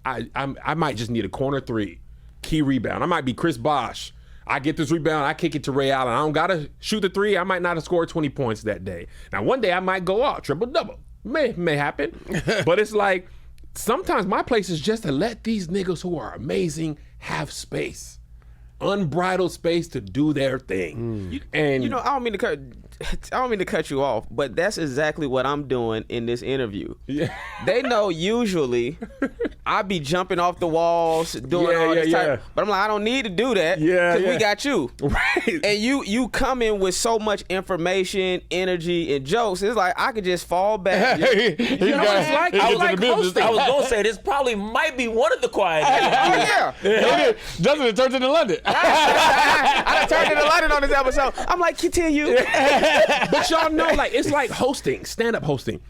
I might just need a corner three, key rebound. I might be Chris Bosh. I get this rebound, I kick it to Ray Allen. I don't gotta shoot the three. I might not have scored 20 points that day. Now, one day I might go out, triple-double. May happen. But it's like, sometimes my place is just to let these niggas who are amazing have space. Unbridled space to do their thing. And I don't mean to cut you off, but that's exactly what I'm doing in this interview. Yeah. They know usually I be jumping off the walls, doing all this type, but I'm like, I don't need to do that because we got you. Right. And you come in with so much information, energy, and jokes. It's like I could just fall back. What it's like? I was hosting. I was gonna say this probably might be one of the quiet. Justin turns into London. I done turned into London on this episode. I'm like, continue. But y'all know, like, it's like hosting, stand-up hosting.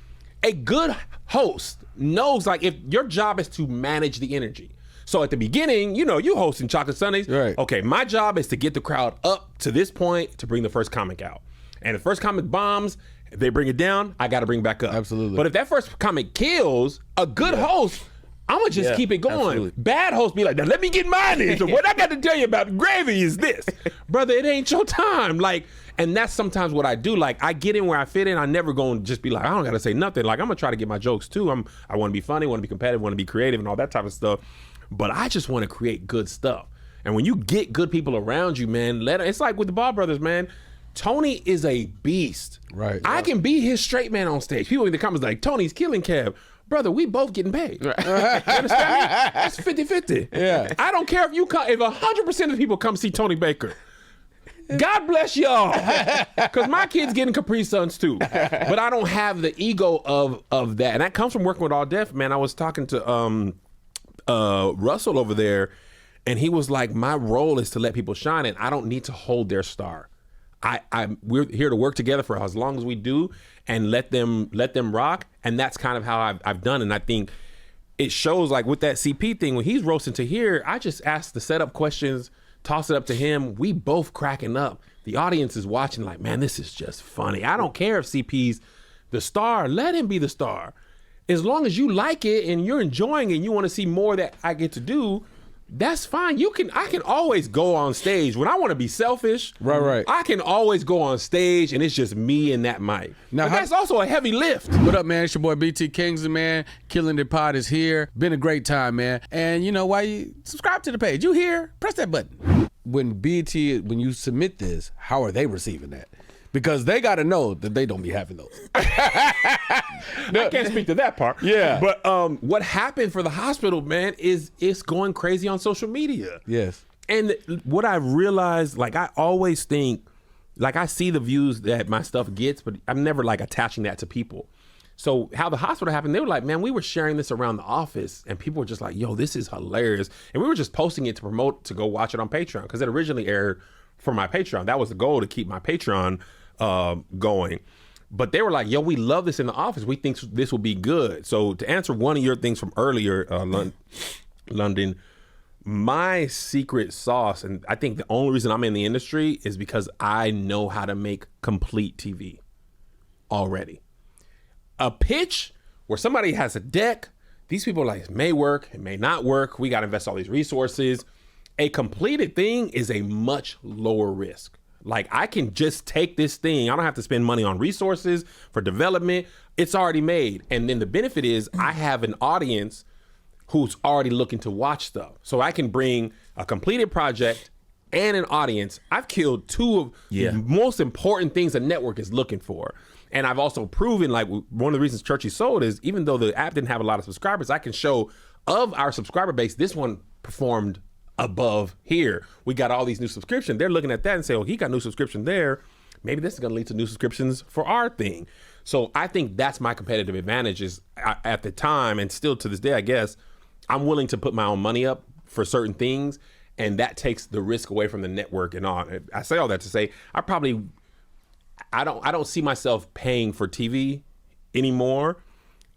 A good host knows, like, if your job is to manage the energy. So at the beginning, you hosting Chocolate Sundays. Right. Okay, my job is to get the crowd up to this point to bring the first comic out. And the first comic bombs, if they bring it down, I got to bring back up. Absolutely. But if that first comic kills, a good host, I'm going to just keep it going. Absolutely. Bad hosts be like, now let me get mine in. So what I got to tell you about gravy is this. Brother, it ain't your time. Like, and that's sometimes what I do. Like, I get in where I fit in. I never going to just be like, I don't got to say nothing. Like, I'm going to try to get my jokes too. I want to be funny, want to be competitive, want to be creative and all that type of stuff. But I just want to create good stuff. And when you get good people around you, man, it's like with the Ball Brothers, man. Tony is a beast. Right. I can be his straight man on stage. People in the comments like, Tony's killing Kev. Brother, we both getting paid. Right. You understand me? That's 50-50. Yeah. I don't care if 100% of people come see Tony Baker. God bless y'all. Because my kids getting Capri Suns too. But I don't have the ego of that. And that comes from working with All Def, man. I was talking to Russell over there, and he was like, my role is to let people shine, and I don't need to hold their star. We're here to work together for as long as we do and let them rock. And that's kind of how I've done. And I think it shows, like with that CP thing, when he's roasting to here, I just ask the setup questions, toss it up to him. We both cracking up. The audience is watching like, man, this is just funny. I don't care if CP's the star. Let him be the star. As long as you like it and you're enjoying it and you want to see more that I get to do, that's fine. I can always go on stage when I want to be selfish. Right. I can always go on stage and it's just me and that mic. Now that's also a heavy lift. What up, man? It's your boy BT Kingsley, man. Killin the Pod is here. Been a great time, man. And you know why you subscribe to the page? You here? Press that button. When you submit this, how are they receiving that? Because they got to know that they don't be having those. I can't speak to that part. Yeah. But what happened for the hospital, man, is it's going crazy on social media. Yes. And what I realized, like, I always think, like, I see the views that my stuff gets, but I'm never, like, attaching that to people. So how the hospital happened, they were like, man, we were sharing this around the office, and people were just like, yo, this is hilarious. And we were just posting it to promote, to go watch it on Patreon, because it originally aired for my Patreon. That was the goal, to keep my Patreon going. But they were like, yo, we love this in the office. We think this will be good. So to answer one of your things from earlier, London, my secret sauce, and I think the only reason I'm in the industry is because I know how to make complete TV already. A pitch where somebody has a deck, these people are like, it may work, it may not work. We got to invest all these resources. A completed thing is a much lower risk. Like, I can just take this thing. I don't have to spend money on resources for development. It's already made. And then the benefit is I have an audience who's already looking to watch stuff. So I can bring a completed project and an audience. I've killed two of the most important things a network is looking for. And I've also proven, like, one of the reasons Churchy sold is, even though the app didn't have a lot of subscribers, I can show of our subscriber base, this one performed above here. We got all these new subscriptions. They're looking at that and say, oh, he got new subscription there. maybe this is going to lead to new subscriptions for our thing. So I think that's my competitive advantage is at the time, and still to this day, I guess, I'm willing to put my own money up for certain things, and that takes the risk away from the network and all. I say all that to say I don't see myself paying for TV anymore.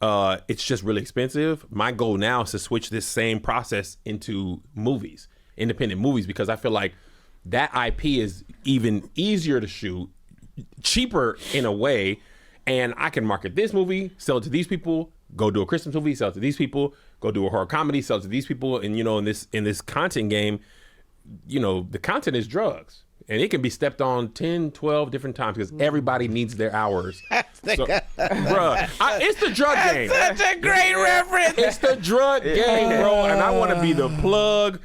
It's just really expensive. My goal now is to switch this same process into movies, independent movies, because I feel like that IP is even easier to shoot, cheaper in a way, and I can market this movie, sell it to these people, go do a Christmas movie, sell it to these people, go do a horror comedy, sell it to these people, and in this content game, the content is drugs. And it can be stepped on 10, 12 different times because everybody needs their hours. Bruh, it's the drug game. Such a great reference. It's the drug game, bro. And I want to be the plug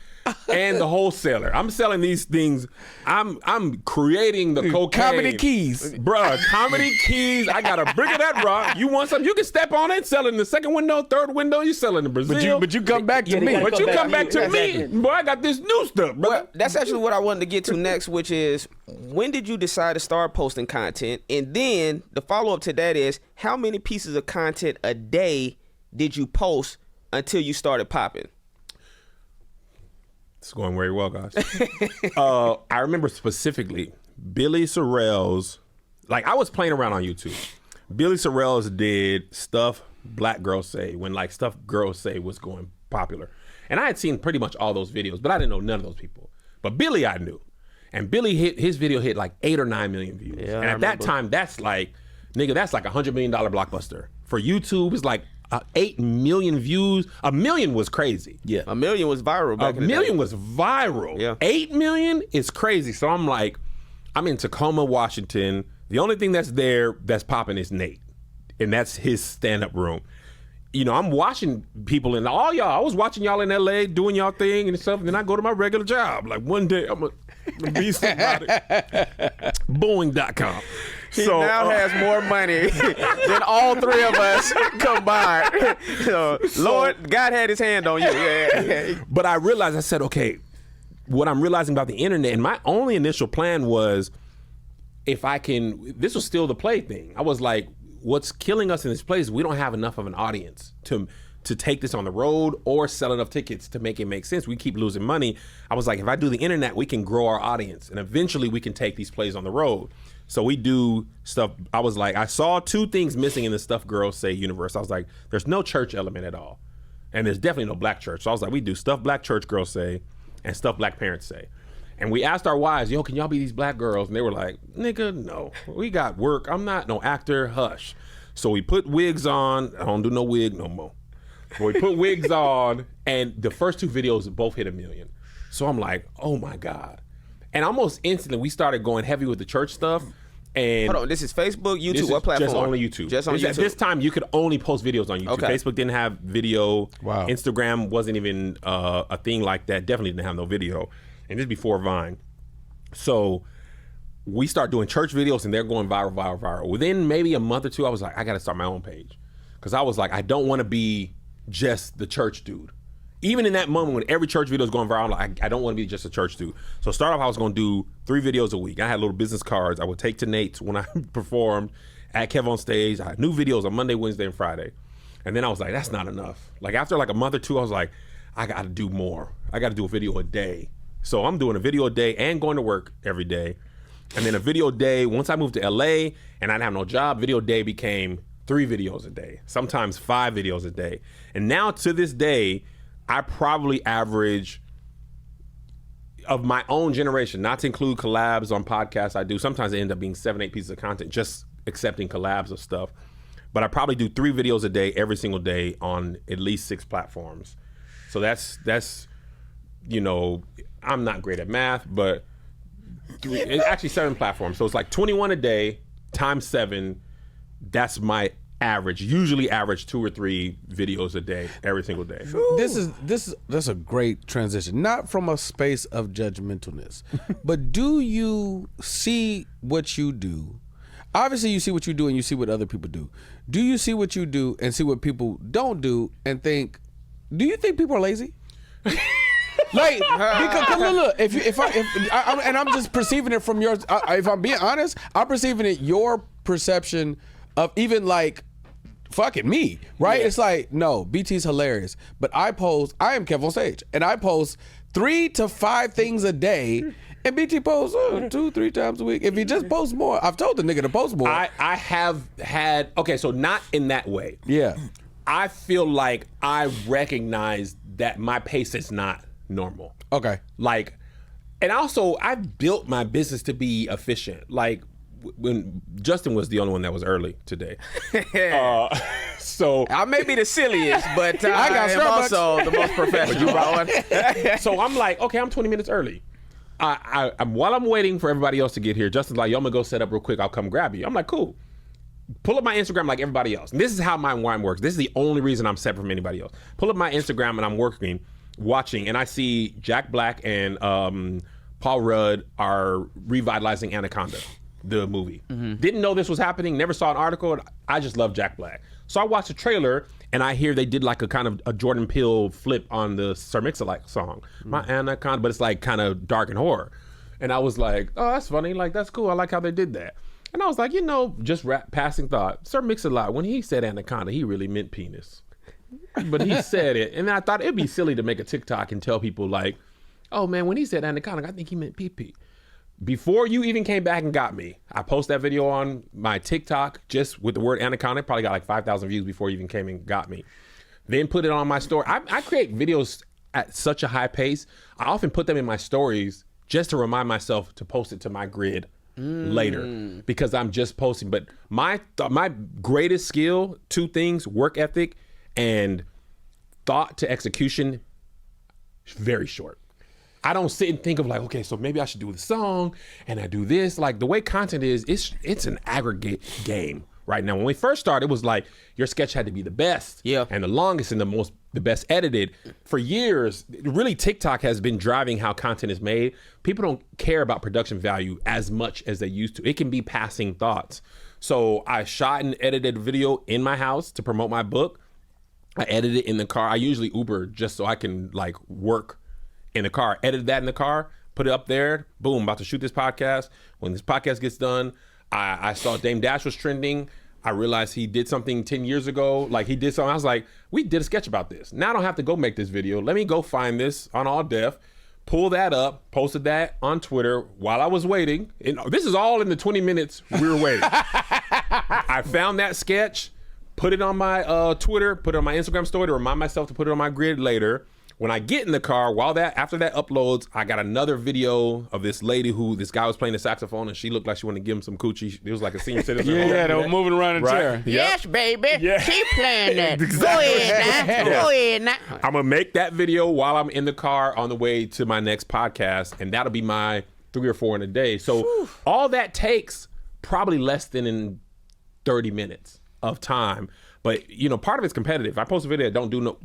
and the wholesaler. I'm selling these things. I'm creating the cocaine. Comedy keys. Bruh, comedy keys. I got a brick of that rock. You want something? You can step on it, sell it in the second window, third window. You sell it in Brazil. But you come back to me. But you come back to me. Boy, I got this new stuff, bro. Well, that's actually what I wanted to get to next, which is when did you decide to start posting content? And then the follow-up to that is how many pieces of content a day did you post until you started popping? It's going very well, guys. I remember specifically Billy Sorrell's, like I was playing around on YouTube. Billy Sorrell's did Stuff Black Girls Say when like Stuff Girls Say was going popular. And I had seen pretty much all those videos, but I didn't know none of those people. But Billy I knew. And Billy his video hit like 8 or 9 million views. Yeah, and at that time, that's like $100 million blockbuster. For YouTube, it's like 8 million views. 1 million was crazy. Yeah. 1 million was viral back in the day. 1 million was viral. Yeah. 8 million is crazy. So I'm like, I'm in Tacoma, Washington. The only thing that's there that's popping is Nate. And that's his stand-up room. I'm watching people and all y'all. I was watching y'all in LA doing y'all thing and stuff. And then I go to my regular job. Like one day I'm gonna be somebody. Boeing.com. He now has more money than all three of us combined. Lord, God had his hand on you. Yeah. But I realized, I said, okay, what I'm realizing about the internet, and my only initial plan was this was still the play thing. I was like, what's killing us in this place, we don't have enough of an audience to take this on the road or sell enough tickets to make it make sense. We keep losing money. I was like, if I do the internet, we can grow our audience and eventually we can take these plays on the road. So we do stuff. I was like, I saw 2 things missing in the Stuff Girls Say universe. I was like, there's no church element at all. And there's definitely no black church. So I was like, we do Stuff Black Church Girls Say and Stuff Black Parents Say. And we asked our wives, yo, can y'all be these black girls? And they were like, nigga, no, we got work. I'm not no actor, hush. So we put wigs on. I don't do no wig no more. But we put wigs on, and the first 2 videos both hit 1 million. So I'm like, oh my God. And almost instantly, we started going heavy with the church stuff. And hold on, this is Facebook, YouTube, what platform? Just only YouTube. Just on YouTube. At this time, you could only post videos on YouTube. Okay. Facebook didn't have video. Wow. Instagram wasn't even a thing like that. Definitely didn't have no video. And this is before Vine. So we start doing church videos, and they're going viral. Within maybe a month or 2, I was like, I got to start my own page. Because I was like, I don't want to be just the church dude. Even in that moment when every church video is going viral, I'm like, I don't want to be just a church dude. So start off, I was going to do 3 videos a week. I had little business cards I would take to Nate's when I performed at Kevonstage. I had new videos on Monday, Wednesday, and Friday. And then I was like, that's not enough. Like after like a month or 2, I was like, I got to do more. I got to do a video a day. So I'm doing a video a day and going to work every day. And then a video a day. Once I moved to LA and I didn't have no job, video a day became 3 videos a day, sometimes 5 videos a day. And now to this day, I probably average, of my own generation, not to include collabs on podcasts I do, sometimes they end up being 7, 8 pieces of content, just accepting collabs of stuff. But I probably do 3 videos a day every single day on at least 6 platforms. So that's I'm not great at math, but it's actually 7 platforms. So it's like 21 a day times 7. That's my average. Usually average 2 or 3 videos a day, every single day. That's a great transition. Not from a space of judgmentalness, but do you see what you do? Obviously, you see what you do and you see what other people do. Do you see what you do and see what people don't do and think? Do you think people are lazy? Like, because look, and I'm just perceiving it from yours. If I'm being honest, I'm perceiving it your perception of even like, fucking me, right? Yeah. It's like, no, BT's hilarious, but I am Kevonstage, and I post 3 to 5 things a day. And BT posts 2-3 times a week. If he just posts more, I've told the nigga to post more. I have had, okay, so not in that way. Yeah. I feel like I recognize that my pace is not normal. Okay. Like, and also I've built my business to be efficient. Like when Justin was the only one that was early today. So I may be the silliest, but I am also the most professional. So I'm like, okay, I'm 20 minutes early. While I'm waiting for everybody else to get here, Justin's like, yo, I'm gonna go set up real quick. I'll come grab you. I'm like, cool. Pull up my Instagram like everybody else. And this is how my wine works. This is the only reason I'm separate from anybody else. Pull up my Instagram and I'm watching, and I see Jack Black and Paul Rudd are revitalizing Anaconda, the movie. Mm-hmm. Didn't know this was happening. Never saw an article. I just love Jack Black. So I watched the trailer, and I hear they did like a kind of a Jordan Peele flip on the Sir Mix-a-Like song, My Anaconda, but it's like kind of dark and horror. And I was like, oh, that's funny. Like, that's cool. I like how they did that. And I was like, just passing thought. Sir Mix-a-Lot, when he said Anaconda, he really meant penis. But he said it. And I thought it'd be silly to make a TikTok and tell people like, oh man, when he said Anaconda, I think he meant pee-pee. Before you even came back and got me, I posted that video on my TikTok just with the word Anaconda. Probably got like 5,000 views before you even came and got me. Then put it on my story. I create videos at such a high pace. I often put them in my stories just to remind myself to post it to my grid later because I'm just posting. But my greatest skill, 2 things, work ethic and thought to execution, very short. I don't sit and think of like, okay, so maybe I should do the song and I do this. Like the way content is, it's an aggregate game right now. When we first started, it was like your sketch had to be the best and the longest and the best edited. For years, really TikTok has been driving how content is made. People don't care about production value as much as they used to. It can be passing thoughts. So I shot and edited a video in my house to promote my book. I edited it in the car. I usually Uber just so I can like work in the car. Edited that in the car, put it up there. Boom, about to shoot this podcast. When this podcast gets done, I saw Dame Dash was trending. I realized he did something 10 years ago. Like he did something. I was like, we did a sketch about this. Now I don't have to go make this video. Let me go find this on All Def, pull that up, posted that on Twitter while I was waiting. And this is all in the 20 minutes we were waiting. I found that sketch, put it on my Twitter, put it on my Instagram story to remind myself to put it on my grid later. When I get in the car, after that uploads, I got another video of this lady this guy was playing the saxophone and she looked like she wanted to give him some coochie. It was like a senior citizen. They were moving around in a chair. Yep. Yes, baby. Yeah. Keep playing that. Exactly. Go ahead now. I'm going to make that video while I'm in the car on the way to my next podcast, and that'll be my 3 or 4 in a day. So all that takes probably less than 30 minutes of time. But part of it's competitive. If I post a video that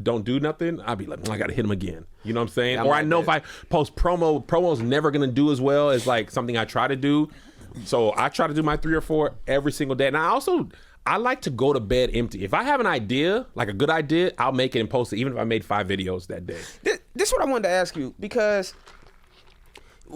don't do nothing, I'll be like, I gotta hit him again. You know what I'm saying? Or I know if I post promo's never gonna do as well as like something I try to do. So I try to do my 3 or 4 every single day. And I like to go to bed empty. If I have an idea, like a good idea, I'll make it and post it, even if I made 5 videos that day. This is what I wanted to ask you, because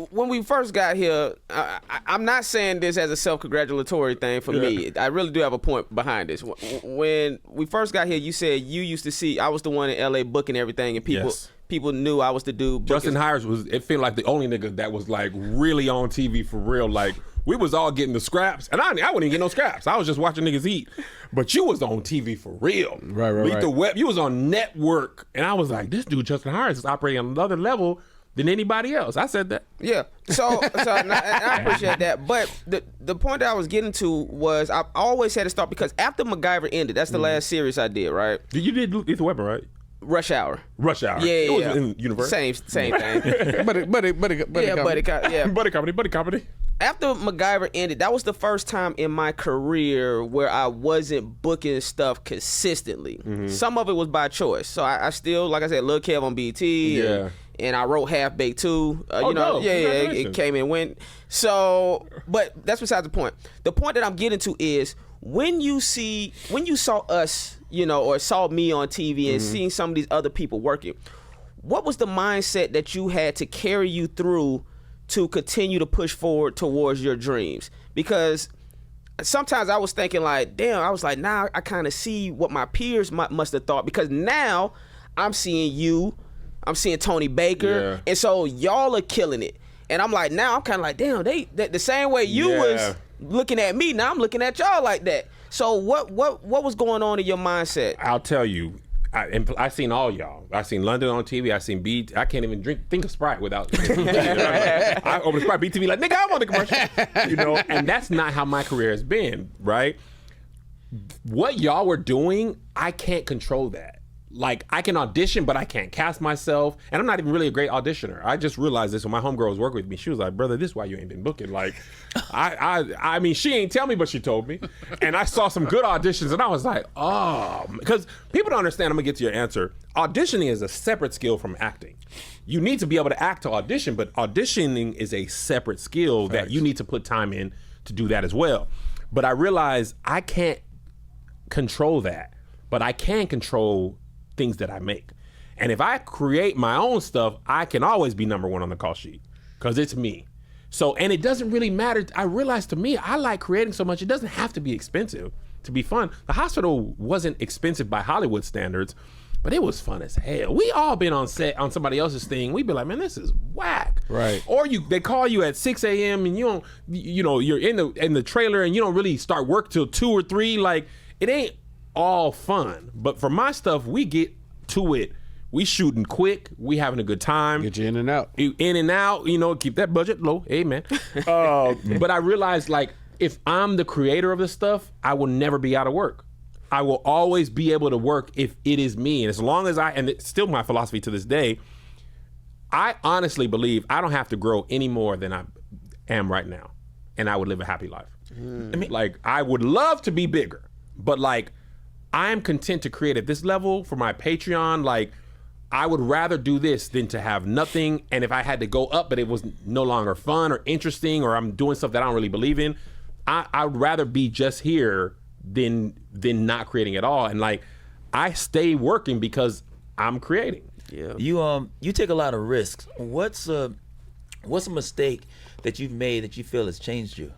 when we first got here, I'm not saying this as a self-congratulatory thing for me. I really do have a point behind this. When we first got here, you said you used to see I was the one in LA booking everything, and people knew I was the dude. Justin Hires it felt like the only nigga that was like really on TV for real. Like we was all getting the scraps, and I wouldn't even get no scraps. I was just watching niggas eat. But you was on TV for real. Right. Lethal Web. You was on network, and I was like, this dude Justin Hires is operating on another level than anybody else. I said that. Yeah. So and I appreciate that. But the point that I was getting to was I always had to start, because after MacGyver ended, that's the last series I did, right? You did Lethal Weapon, right? Rush Hour. Yeah. It was in universe. Same thing. Buddy comedy. After MacGyver ended, that was the first time in my career where I wasn't booking stuff consistently. Mm-hmm. Some of it was by choice. So I still, like I said, Lil Kev on BT. And I wrote Half Baked too. It came and went. So, but that's beside the point. The point that I'm getting to is when you saw us, or saw me on TV and seeing some of these other people working, what was the mindset that you had to carry you through to continue to push forward towards your dreams? Because sometimes I was thinking like, damn, I was like, now I kind of see what my peers must have thought, because now I'm seeing you, I'm seeing Tony Baker, and so y'all are killing it. And I'm like, now I'm kind of like, damn, they the same way you was looking at me, now I'm looking at y'all like that. So what was going on in your mindset? I'll tell you. I seen all y'all. I seen London on TV. I seen BT. I can't even think of Sprite without. I open Sprite, BTV like, nigga, I'm on the commercial. And that's not how my career has been, right? What y'all were doing, I can't control that. Like, I can audition, but I can't cast myself. And I'm not even really a great auditioner. I just realized this when my homegirl was working with me. She was like, brother, this is why you ain't been booking. Like, I mean, she ain't tell me, but she told me. And I saw some good auditions, and I was like, oh. Because people don't understand, I'm going to get to your answer. Auditioning is a separate skill from acting. You need to be able to act to audition, but auditioning is a separate skill that you need to put time in to do that as well. But I realized I can't control that, but I can control things that I make. And if I create my own stuff, I can always be number one on the call sheet because it's me. So, and it doesn't really matter. I realized, to me, I like creating so much, it doesn't have to be expensive to be fun. The Hospital wasn't expensive by Hollywood standards, but it was fun as hell. We all been on set on somebody else's thing. We'd be like, man, this is whack. Right. Or they call you at 6 a.m. and you're in the trailer and you don't really start work till 2 or 3. Like, it ain't all fun. But for my stuff, we get to it. We shooting quick. We having a good time. Get you in and out. In and out, keep that budget low. Amen. But I realized, like, if I'm the creator of the stuff, I will never be out of work. I will always be able to work if it is me. And as long as and it's still my philosophy to this day, I honestly believe I don't have to grow any more than I am right now. And I would live a happy life. I mean, like, I would love to be bigger, but like, I'm content to create at this level for my Patreon. Like, I would rather do this than to have nothing. And if I had to go up, but it was no longer fun or interesting, or I'm doing stuff that I don't really believe in, I would rather be just here than not creating at all. And like, I stay working because I'm creating. Yeah. You take a lot of risks. What's a mistake that you've made that you feel has changed you?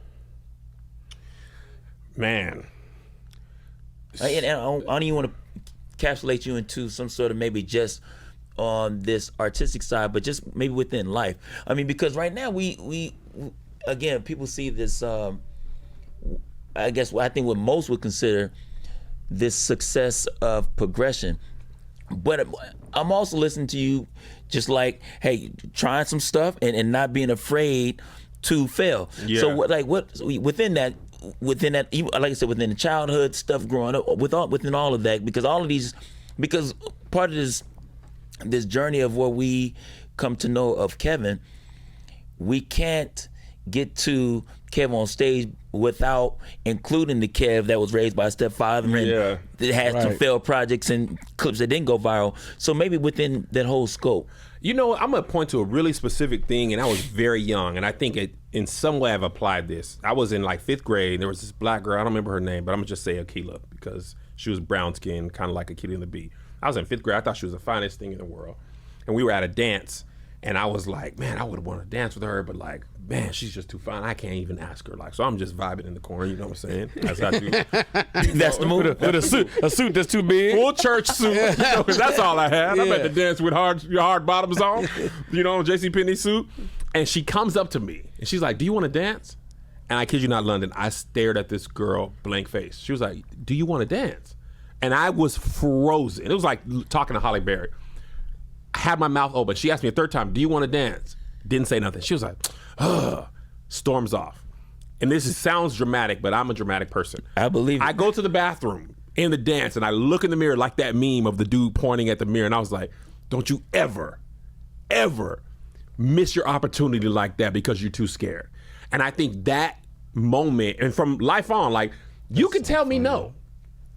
Man. And I don't even want to encapsulate you into some sort of maybe just on this artistic side, but just maybe within life. I mean, because right now we again, people see this, I guess I think what most would consider this success of progression. But I'm also listening to you just like, hey, trying some stuff and not being afraid to fail. Yeah. So what within that, like I said, within the childhood stuff growing up, within all of that, because part of this journey of what we come to know of Kevin, we can't get to Kevonstage without including the Kev that was raised by a stepfather and that had some failed projects and clips that didn't go viral. So maybe within that whole scope. I'm gonna point to a really specific thing, and I was very young, and I think in some way I've applied this. I was in like 5th grade. There was this black girl, I don't remember her name, but I'm gonna just say Akila because she was brown skinned, kind of like Akila and the Bee. I was in 5th grade. I thought she was the finest thing in the world, and we were at a dance, and I was like, man, I would want to dance with her, but like, man, she's just too fine. I can't even ask her. Like, so I'm just vibing in the corner. You know what I'm saying? That's how I do. That's the move. With a suit that's too big. Full church suit. Because that's all I had. I'm at the dance with hard bottoms on. JCPenney suit. And she comes up to me and she's like, "Do you want to dance?" And I kid you not, London, I stared at this girl blank face. She was like, "Do you want to dance?" And I was frozen. It was like talking to Holly Berry. I had my mouth open. She asked me a 3rd time, "Do you want to dance?" Didn't say nothing. She was like, ugh, storms off. And sounds dramatic, but I'm a dramatic person. I believe it. I go to the bathroom in the dance and I look in the mirror like that meme of the dude pointing at the mirror, and I was like, don't you ever, ever miss your opportunity like that because you're too scared. And I think that moment, and from life on, like, you can tell me no.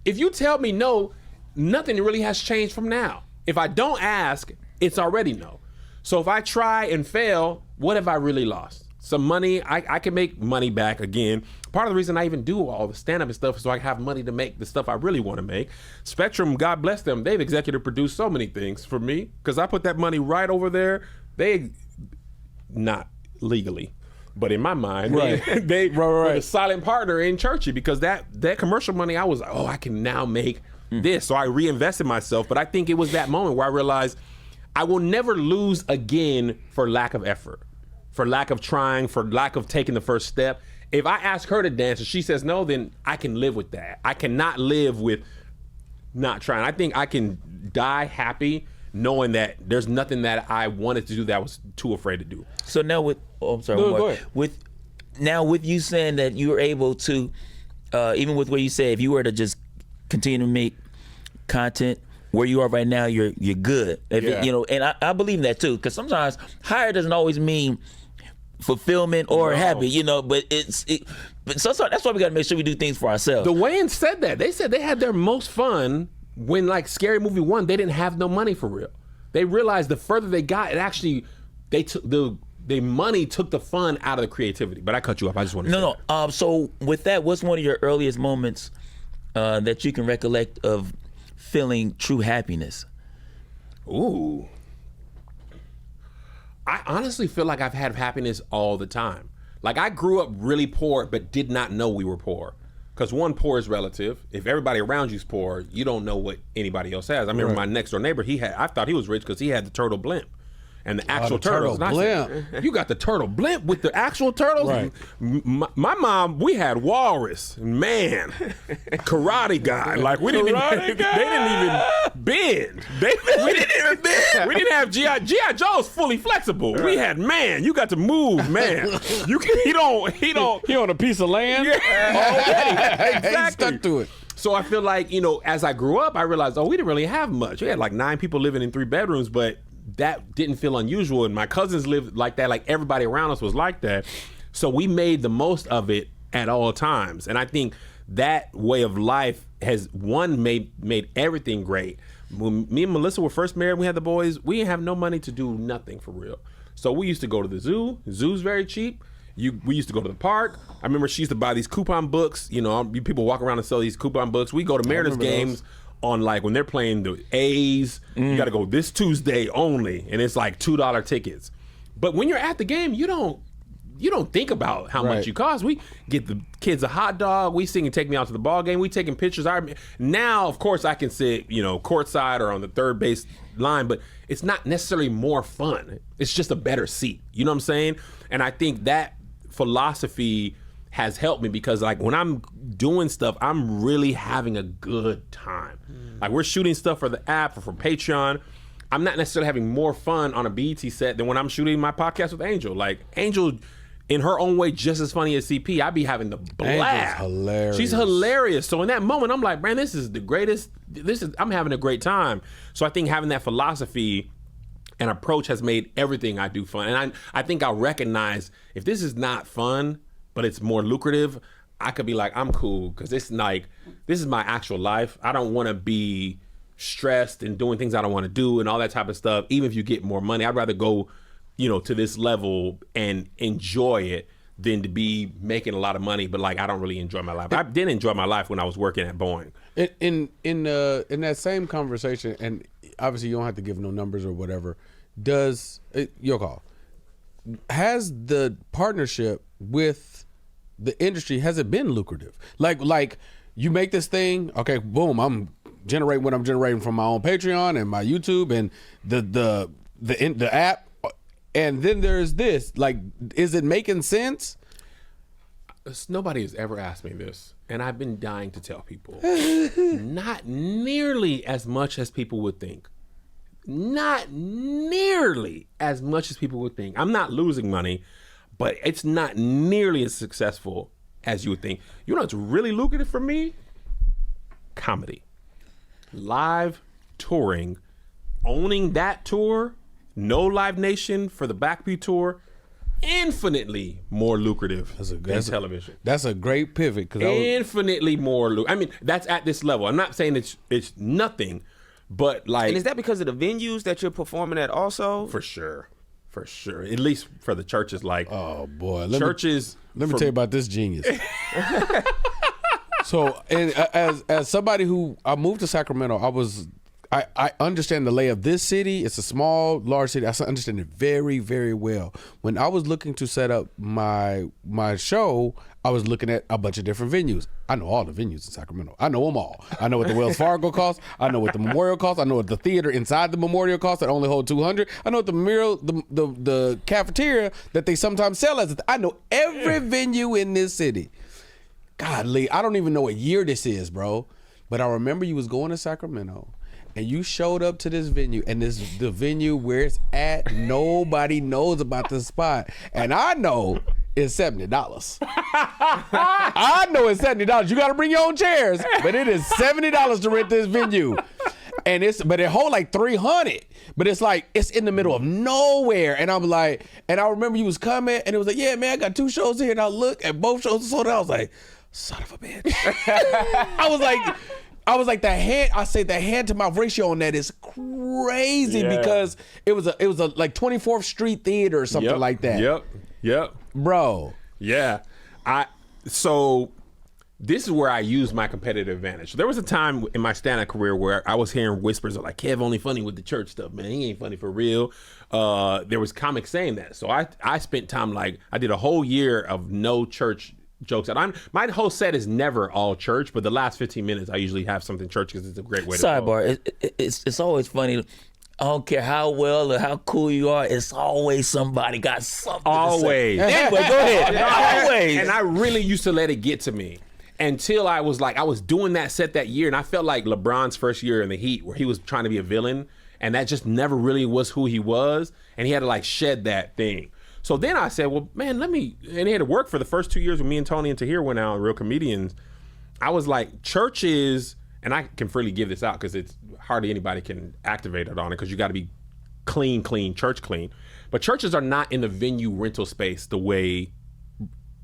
If you tell me no, nothing really has changed from now. If I don't ask, it's already no. So if I try and fail, what have I really lost? some money. I can make money back again. Part of the reason I even do all the stand-up and stuff is so I have money to make the stuff I really want to make. Spectrum, God bless them, they've executive produced so many things for me because I put that money right over there. They, not legally, but in my mind, they were a silent partner in Churchy because that commercial money, I was like, oh, I can now make this. So I reinvested myself. But I think it was that moment where I realized I will never lose again for lack of effort, for lack of trying, for lack of taking the first step. If I ask her to dance and she says no, then I can live with that. I cannot live with not trying. I think I can die happy knowing that there's nothing that I wanted to do that I was too afraid to do. So now with, I'm sorry, go ahead. with you saying that you were able to, even with what you say, if you were to just continue to make content where you are right now, you're good. And I believe in that too, because sometimes higher doesn't always mean fulfillment or happy, but so that's why we got to make sure we do things for ourselves. The Wayans said that. They said they had their most fun when like Scary Movie 1, they didn't have no money for real. They realized the further they got, it actually, they took the money took the fun out of the creativity. But I cut you off. I just want to No. So with that, what's one of your earliest moments that you can recollect of feeling true happiness? Ooh. I honestly feel like I've had happiness all the time. Like I grew up really poor, but did not know we were poor. Because one, poor is relative. If everybody around you's poor, you don't know what anybody else has. I remember my next door neighbor, I thought he was rich because he had the turtle blimp. And the actual turtles. Turtle blimp. You got the turtle blimp with the actual turtles? Right. My mom, we had walrus, man, karate guy. Like we didn't even, they didn't even bend. We didn't even bend. We didn't have G.I. Joe's fully flexible. We had, man, you got to move, man. He on a piece of land. Already. Exactly. Stuck to it. So I feel like, as I grew up, I realized, we didn't really have much. We had like 9 people living in 3 bedrooms, but that didn't feel unusual. And my cousins lived like that. Like everybody around us was like that. So we made the most of it at all times. And I think that way of life has, made everything great. When me and Melissa were first married, we had the boys, we didn't have no money to do nothing for real. So we used to go to the zoo. The zoo's very cheap. We used to go to the park. I remember she used to buy these coupon books. People walk around and sell these coupon books. We go to Mariners games on like when they're playing the A's. You got to go this Tuesday only, and it's like $2 tickets. But when you're at the game, you don't think about how much you cost. We get the kids a hot dog. We sing and take me out to the ball game. We taking pictures. Now, of course, I can sit courtside or on the third base line, but it's not necessarily more fun. It's just a better seat. You know what I'm saying? And I think that philosophy has helped me because like when I'm doing stuff, I'm really having a good time. Like we're shooting stuff for the app or for Patreon. I'm not necessarily having more fun on a BET set than when I'm shooting my podcast with Angel. Like Angel, in her own way, just as funny as CP. I be having the blast. Angel's hilarious. She's hilarious. So in that moment, I'm like, man, this is the greatest. I'm having a great time. So I think having that philosophy and approach has made everything I do fun. And I think I'll recognize if this is not fun, but it's more lucrative, I could be like, I'm cool, because this is my actual life. I don't want to be stressed and doing things I don't want to do and all that type of stuff. Even if you get more money, I'd rather go, to this level and enjoy it than to be making a lot of money, but like I don't really enjoy my life. I didn't enjoy my life when I was working at Boeing. In that same conversation, and obviously you don't have to give no numbers or whatever. Your call. Has the partnership with the industry, has it been lucrative? Like you make this thing, okay, boom, I'm generating what I'm generating from my own Patreon and my YouTube and the app, and then there's this. Like, is it making sense? Nobody has ever asked me this, and I've been dying to tell people. Not nearly as much as people would think. Not nearly as much as people would think. I'm not losing money, but it's not nearly as successful as you would think. You know what's really lucrative for me? Comedy. Live touring. Owning that tour, no Live Nation for the Backview tour, infinitely more lucrative than television. That's a great pivot. Infinitely more lucrative. I mean, that's at this level. I'm not saying it's nothing, but like... And is that because of the venues that you're performing at also? For sure. for sure. At least for the churches, like Oh boy, let me tell you about this genius. So, and as somebody who I moved to Sacramento, I understand the lay of this city. It's a small, large city. I understand it very, very well. When I was looking to set up my show, I was looking at a bunch of different venues. I know all the venues in Sacramento. I know them all. I know what the Wells Fargo costs. I know what the Memorial costs. I know what the theater inside the Memorial costs that only hold 200. I know what the cafeteria that they sometimes sell as. I know every venue in this city. Godly, I don't even know what year this is, bro. But I remember you was going to Sacramento. And you showed up to this venue, and the venue where it's at, nobody knows about the spot. And I know it's $70. I know it's $70. You got to bring your own chairs, but it is $70 to rent this venue. And but it hold like 300. But it's like, it's in the middle of nowhere. And I'm like, and I remember you was coming, and it was like, yeah, man, I got 2 shows here. And I look at both shows sold out. I was like, son of a bitch. I was like, the hand to mouth ratio on that is crazy because it was a like 24th Street Theater or something like that. Yep. Bro. Yeah. So this is where I use my competitive advantage. There was a time in my stand-up career where I was hearing whispers of like, Kev only funny with the church stuff, man. He ain't funny for real. There was comics saying that. So I spent time, like, I did a whole year of no church jokes. And my whole set is never all church, but the last 15 minutes I usually have something church because it's a great way to go. Sidebar, it's always funny. I don't care how well or how cool you are, it's always somebody got something always. to say. Anyway, go ahead. Always. And I really used to let it get to me until I was doing that set that year, and I felt like LeBron's first year in the Heat where he was trying to be a villain, and that just never really was who he was, and he had to like shed that thing. So then I said, well, man, and he had to work for the first 2 years when me and Tony and Tahir went out, Real Comedians. I was like, churches, and I can freely give this out because it's hardly anybody can activate it on it because you got to be clean, church clean. But churches are not in the venue rental space the way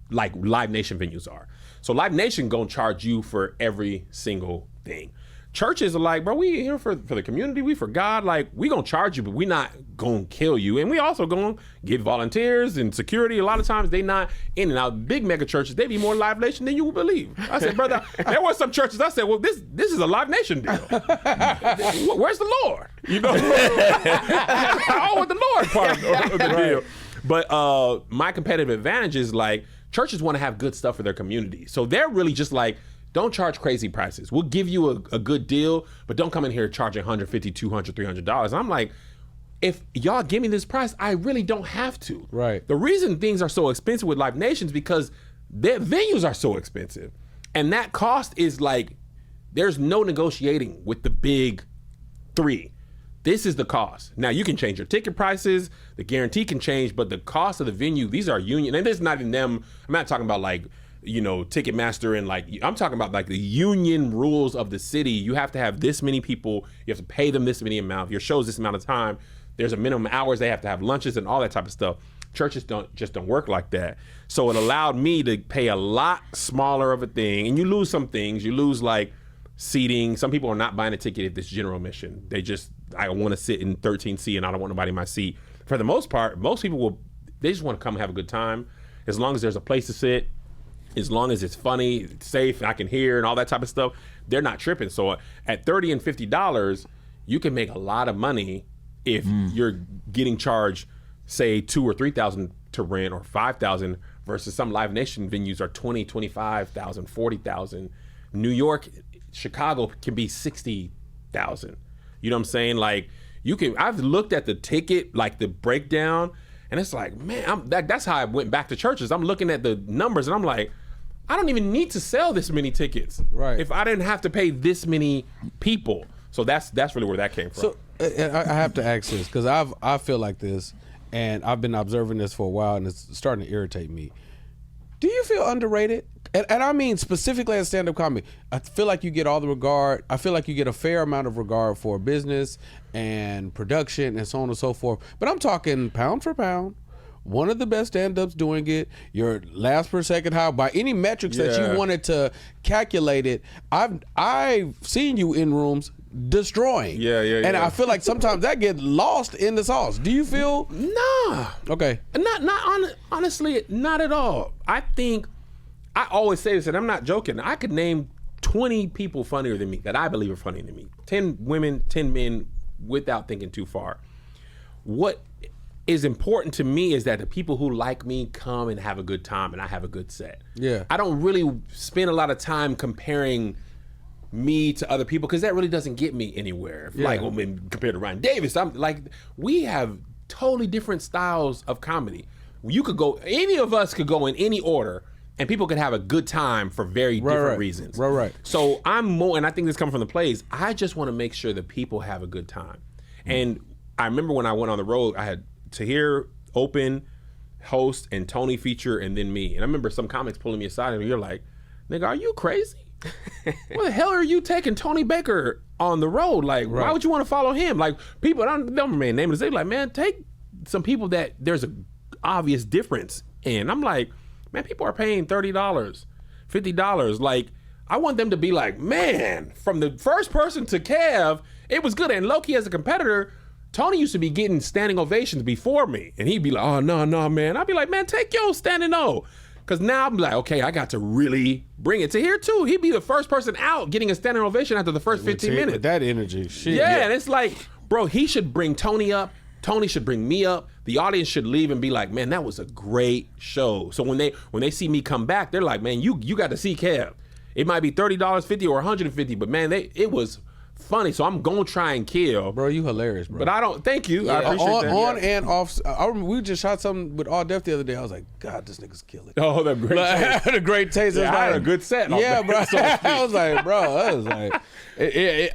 like Live Nation venues are. So Live Nation gonna charge you for every single thing. Churches are like, bro, we here for the community, we for God, like we gonna charge you, but we not gonna kill you. And we also gonna get volunteers and security. A lot of times they not in and out. Big mega churches, they be more Live Nation than you would believe. I said, brother, there were some churches, I said, well, this is a Live Nation deal. Where's the Lord? You know? I want the Lord part of the deal. But my competitive advantage is like, churches wanna have good stuff for their community. So they're really just like, don't charge crazy prices. We'll give you a good deal, but don't come in here charging $150, $200, $300. I'm like, if y'all give me this price, I really don't have to. Right. The reason things are so expensive with Live Nation is because their venues are so expensive. And that cost is like, there's no negotiating with the big 3. This is the cost. Now you can change your ticket prices, the guarantee can change, but the cost of the venue, these are union, and this is not in them, I'm not talking about like, you know, Ticketmaster and like, I'm talking about like the union rules of the city. You have to have this many people, you have to pay them this many amount, your show's this amount of time, there's a minimum hours, they have to have lunches and all that type of stuff. Churches don't work like that. So it allowed me to pay a lot smaller of a thing, and you lose some things. You lose like seating. Some people are not buying a ticket if it's general admission. I want to sit in 13C and I don't want nobody in my seat. For the most part, most people they just want to come and have a good time. As long as there's a place to sit, as long as it's funny, it's safe, and I can hear and all that type of stuff, they're not tripping. So at $30 and $50, you can make a lot of money if you're getting charged, say, $2,000 or $3,000 to rent or $5,000 versus some Live Nation venues are $20,000, $25,000, $40,000. New York, Chicago can be $60,000. You know what I'm saying? Like I've looked at the ticket, like the breakdown, and it's like, man, that's how I went back to churches. I'm looking at the numbers and I'm like, I don't even need to sell this many tickets. Right. If I didn't have to pay this many people. So that's really where that came from. So I have to ask this because I feel like this, and I've been observing this for a while, and it's starting to irritate me. Do you feel underrated? And I mean specifically as stand-up comedy. I feel like you get all the regard. I feel like you get a fair amount of regard for business and production and so on and so forth. But I'm talking pound for pound, one of the best stand-ups doing it. Your last per second high by any metrics that you wanted to calculate it. I've seen you in rooms destroying. Yeah. And I feel like sometimes that gets lost in the sauce. Do you feel? Nah. Okay. Honestly, not at all. I think I always say this, and I'm not joking. I could name 20 people funnier than me that I believe are funnier than me. 10 women, 10 men, without thinking too far. What is important to me is that the people who like me come and have a good time, and I have a good set. Yeah. I don't really spend a lot of time comparing me to other people because that really doesn't get me anywhere. Yeah. Like, compared to Ryan Davis, I'm like, we have totally different styles of comedy. Any of us could go in any order, and people could have a good time for very different reasons. Right. So I'm more, and I think this comes from the plays, I just want to make sure that people have a good time. And I remember when I went on the road, I had Tahir open, host, and Tony feature, and then me. And I remember some comics pulling me aside, and you're like, nigga, are you crazy? What the hell are you taking Tony Baker on the road? Like, why would you want to follow him? Like, people, I don't remember man name it. They like, man, take some people that there's a obvious difference in. I'm like, man, people are paying $30, $50. Like, I want them to be like, man, from the first person to Kev, it was good. And Loki as a competitor, Tony used to be getting standing ovations before me. And he'd be like, oh, no, man. I'd be like, man, take your standing O. Because now I'm like, okay, I got to really bring it to here too. He'd be the first person out getting a standing ovation after the first 15 minutes. With that energy. Shit. Yeah, and it's like, bro, he should bring Tony up. Tony should bring me up. The audience should leave and be like, man, that was a great show. So when they see me come back, they're like, man, you got to see Kev. It might be $30, $50, or $150, but man, it was funny. So I'm gonna try and kill. Bro, you hilarious, bro. But I don't. Thank you. Yeah. I appreciate that. On and off. I remember we just shot something with All Def the other day. I was like, God, this nigga's killing. Oh, the great. I had a great taste. Yeah, I had a good set. Yeah, bro. I was like,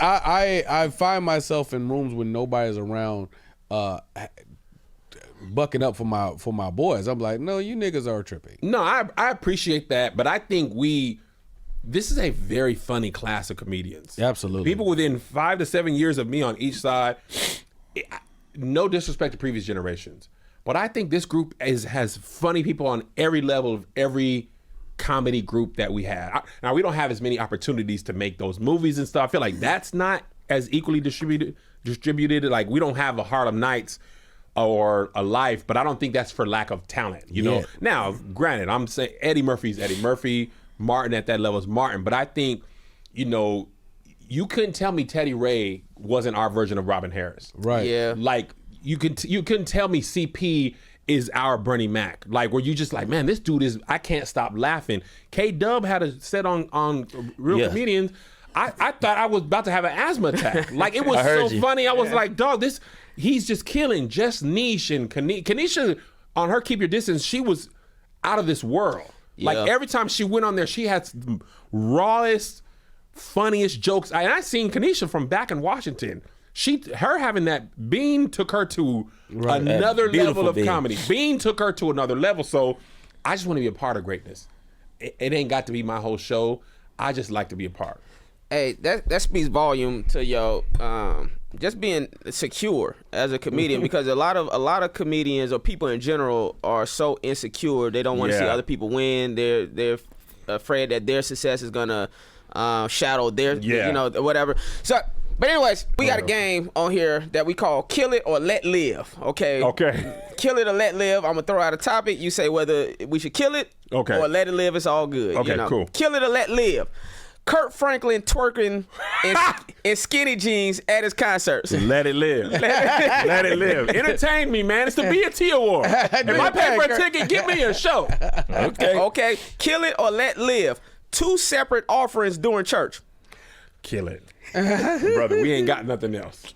I find myself in rooms when nobody's around, bucking up for my boys. I'm like, no, you niggas are tripping. No, I appreciate that, but I think this is a very funny class of comedians. Absolutely. People within 5 to 7 years of me on each side, no disrespect to previous generations, but I think this group has funny people on every level of every comedy group that we had. Now, we don't have as many opportunities to make those movies and stuff. I feel like that's not as equally distributed. Like, we don't have a Harlem Nights or a Life, but I don't think that's for lack of talent, you know? Now, granted, I'm saying Eddie Murphy's Eddie Murphy, Martin at that level is Martin, but I think, you couldn't tell me Teddy Ray wasn't our version of Robin Harris. Right. Yeah. Like, you couldn't tell me CP is our Bernie Mac. Like, where you just like, man, this dude I can't stop laughing. K-Dub had a set on Real Comedians. I thought I was about to have an asthma attack. Like, it was so funny. I was like, dog, he's just killing. Just Niche and Kanisha on her Keep Your Distance, she was out of this world. Like, every time she went on there, she had the rawest, funniest jokes. And I seen Kanisha from back in Washington. Her having that, Bean took her to another level of comedy. Bean took her to another level. So I just want to be a part of greatness. It ain't got to be my whole show. I just like to be a part. Hey, that speaks volume to your just being secure as a comedian, because a lot of comedians or people in general are so insecure they don't want to see other people win. They're afraid that their success is gonna shadow their whatever. So, but anyways, we got a game on here that we call Kill It or Let Live. Okay. Kill it or let live. I'm gonna throw out a topic. You say whether we should kill it or let it live. It's all good. Okay, cool. Kill it or let live. Kurt Franklin twerking in skinny jeans at his concerts. Let it live. Let it live. Entertain me, man. It's the BET Award. If I pay for a ticket, give me a show. Okay. Kill it or let live. 2 separate offerings during church. Kill it. Brother, we ain't got nothing else.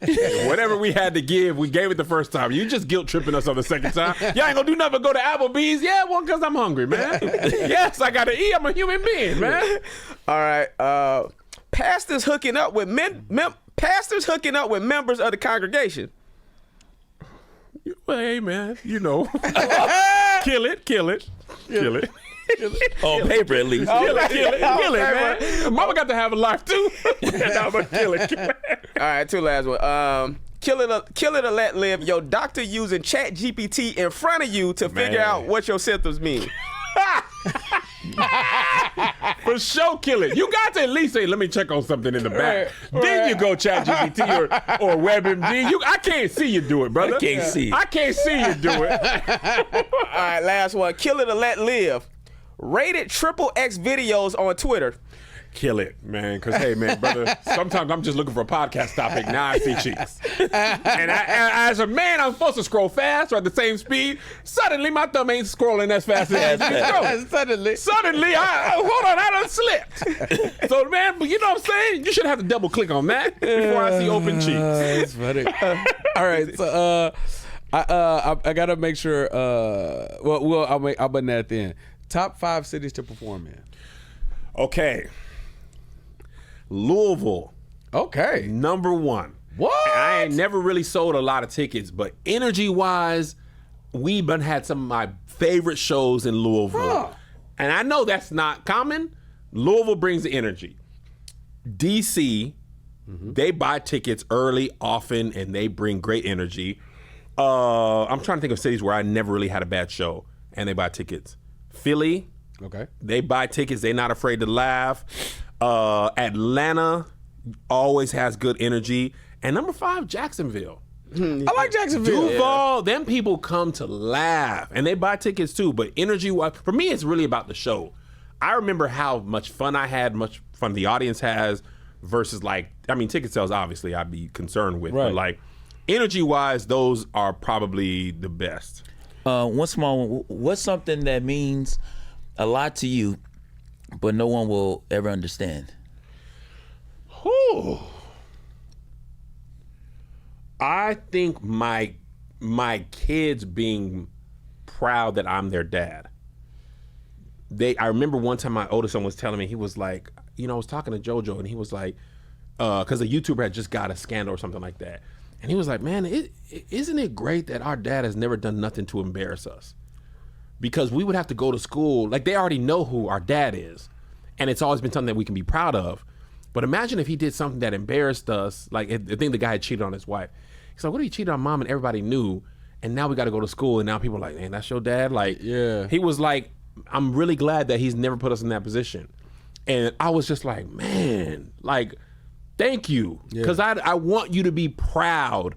Whatever we had to give, we gave it the first time. You just guilt tripping us on the second time. Y'all ain't gonna do nothing but go to Applebee's. Yeah, well, because I'm hungry, man. Yes, I gotta eat. I'm a human being, man. All right. Pastors hooking up with members of the congregation. Well, hey, man, kill it. On paper, at least. Kill it, man. Mama got to have a life too. No, but kill it. All right, 2 last one. Kill it or let live. Your doctor using Chat GPT in front of you to figure out what your symptoms mean. For sure, kill it. You got to at least say, let me check on something in the back. Then you go chat GPT or WebMD. I can't see you do it, brother. I can't see. I can't see you do it. All right, last one. Kill it or let live. Rated XXX videos on Twitter. Kill it, man. Because, hey, man, brother, sometimes I'm just looking for a podcast topic. Now I see cheeks. And as a man, I'm supposed to scroll fast or at the same speed. Suddenly, my thumb ain't scrolling as fast as it's scrolling. Suddenly, hold on, I done slipped. So, man, you know what I'm saying? You should have to double click on that before I see open cheeks. That's funny. All right, so I gotta make sure. I'll button that at the end. Top 5 cities to perform in. Okay. Louisville. Okay. Number 1. What? And I ain't never really sold a lot of tickets, but energy-wise, we've had some of my favorite shows in Louisville. Huh. And I know that's not common. Louisville brings the energy. DC, they buy tickets early, often, and they bring great energy. I'm trying to think of cities where I never really had a bad show, and they buy tickets. Philly. Okay. They buy tickets. They're not afraid to laugh. Atlanta always has good energy. And number 5, Jacksonville. I like Jacksonville. Duval, them people come to laugh. And they buy tickets too. But energy-wise, for me, it's really about the show. I remember how much fun I had, much fun the audience has versus ticket sales, obviously, I'd be concerned with. Right. But energy-wise, those are probably the best. One small one. What's something that means a lot to you, but no one will ever understand? Whew. I think my kids being proud that I'm their dad. I remember one time my oldest son was telling me, he was like, I was talking to JoJo and he was like, because a YouTuber had just got a scandal or something like that. And he was like, man, isn't it great that our dad has never done nothing to embarrass us? Because we would have to go to school, they already know who our dad is. And it's always been something that we can be proud of. But imagine if he did something that embarrassed us, I think the guy had cheated on his wife. He's like, what if he cheated on mom and everybody knew, and now we got to go to school, and now people are like, man, that's your dad? Yeah. He was like, I'm really glad that he's never put us in that position. And I was just like, man, thank you. Because I want you to be proud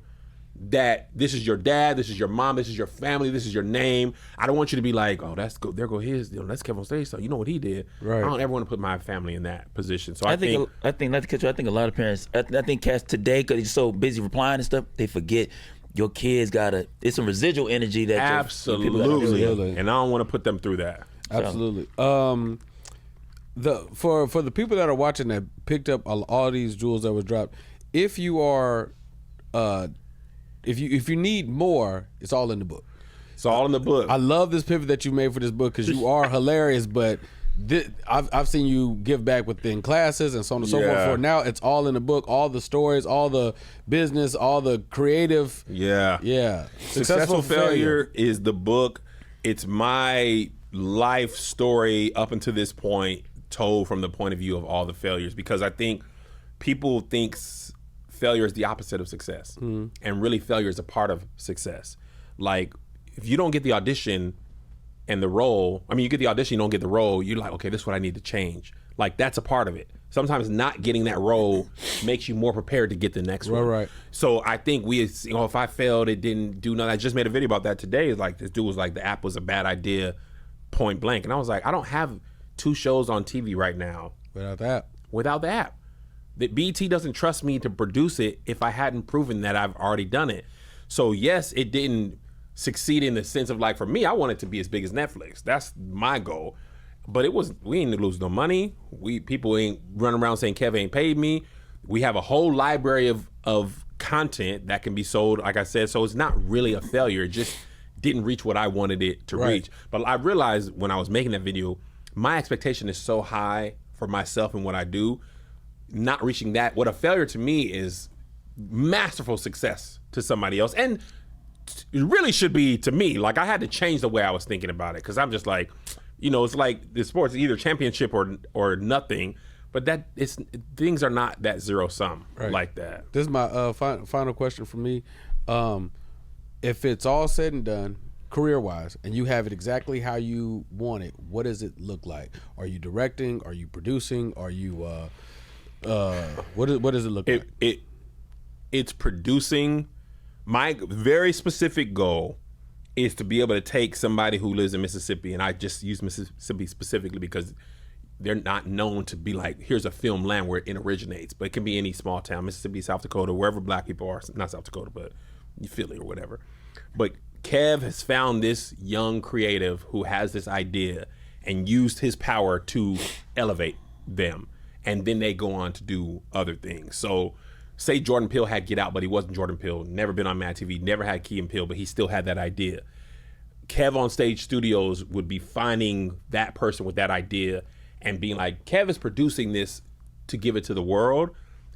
that this is your dad, this is your mom, this is your family, this is your name. I don't want you to be like, oh, there go his, that's Kevonstage. So you know what he did. Right. I don't ever want to put my family in that position. So I think not to cut you, I think a lot of parents, I think cats today, because they're so busy replying and stuff, they forget your kids it's some residual energy that absolutely. Your people And I don't want to put them through that. Absolutely. For the people that are watching that picked up all these jewels that was dropped, if you are if you need more, it's all in the book. It's all in the book. I love this pivot that you made for this book because you are hilarious, but I've seen you give back within classes and so on and so forth. For now, it's all in the book, all the stories, all the business, all the creative. Yeah. Successful Failure is the book. It's my life story up until this point, told from the point of view of all the failures, because I think people think failure is the opposite of success, and really failure is a part of success. If you don't get the audition and the role, you get the audition, you don't get the role, you're like, okay, this is what I need to change. That's a part of it. Sometimes not getting that role makes you more prepared to get the next one. Right. So I think if I failed, it didn't do nothing. I just made a video about that today. This dude was like, the app was a bad idea, point blank. And I was like, I don't have 2 shows on TV right now without the app. That BET doesn't trust me to produce it if I hadn't proven that I've already done it. So yes, it didn't succeed in the sense of for me, I want it to be as big as Netflix. That's my goal. But we ain't lose no money. People ain't running around saying Kev ain't paid me. We have a whole library of content that can be sold, like I said. So it's not really a failure. It just didn't reach what I wanted it to reach. But I realized when I was making that video, my expectation is so high for myself and what I do. Not reaching that, what a failure to me is masterful success to somebody else. And it really should be to me. I had to change the way I was thinking about it, because I'm just it's like the sports, either championship or nothing. But But things are not that zero sum like that. This is my final question for me. If it's all said and done, career-wise, and you have it exactly how you want it, what does it look like? Are you directing? Are you producing? Are you what does it look like? It's producing. My very specific goal is to be able to take somebody who lives in Mississippi, and I just use Mississippi specifically because they're not known to be like, here's a film land where it originates, but it can be any small town, Mississippi, South Dakota, wherever black people are, not South Dakota, but Philly or whatever. But Kev has found this young creative who has this idea and used his power to elevate them. And then they go on to do other things. So say Jordan Peele had Get Out, but he wasn't Jordan Peele, never been on Mad TV, never had Key and Peele, but he still had that idea. Kevonstage Studios would be finding that person with that idea and being like, Kev is producing this to give it to the world.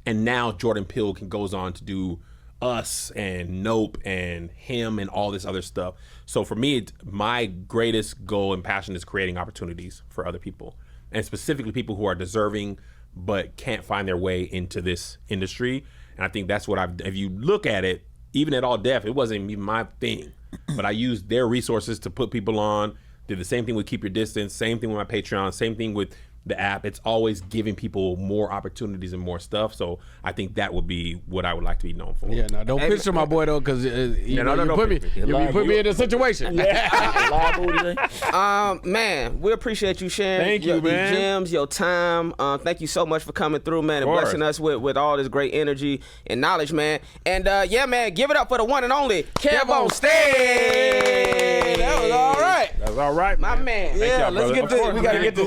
And now Jordan Peele goes on to do Us and Nope and Him and all this other stuff. So for me, my greatest goal and passion is creating opportunities for other people, and specifically people who are deserving but can't find their way into this industry. And I think that's what if you look at it, even at All Def, it wasn't even my thing, but I used their resources to put people on. Did the same thing with Keep Your Distance, same thing with my Patreon, same thing with the app. It's always giving people more opportunities and more stuff. So I think that would be what I would like to be known for. Yeah, no, don't picture my boy though, because you put me in a situation. Man, we appreciate you sharing Thank your you, man. gems, your time. Thank you so much for coming through, man, and blessing us with all this great energy and knowledge, man. And yeah, man, give it up for the one and only Kevonstage. That was all right. That's all right, My man. Thank y'all, let's brother. get this. We gotta get this.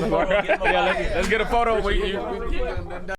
Let's get a photo.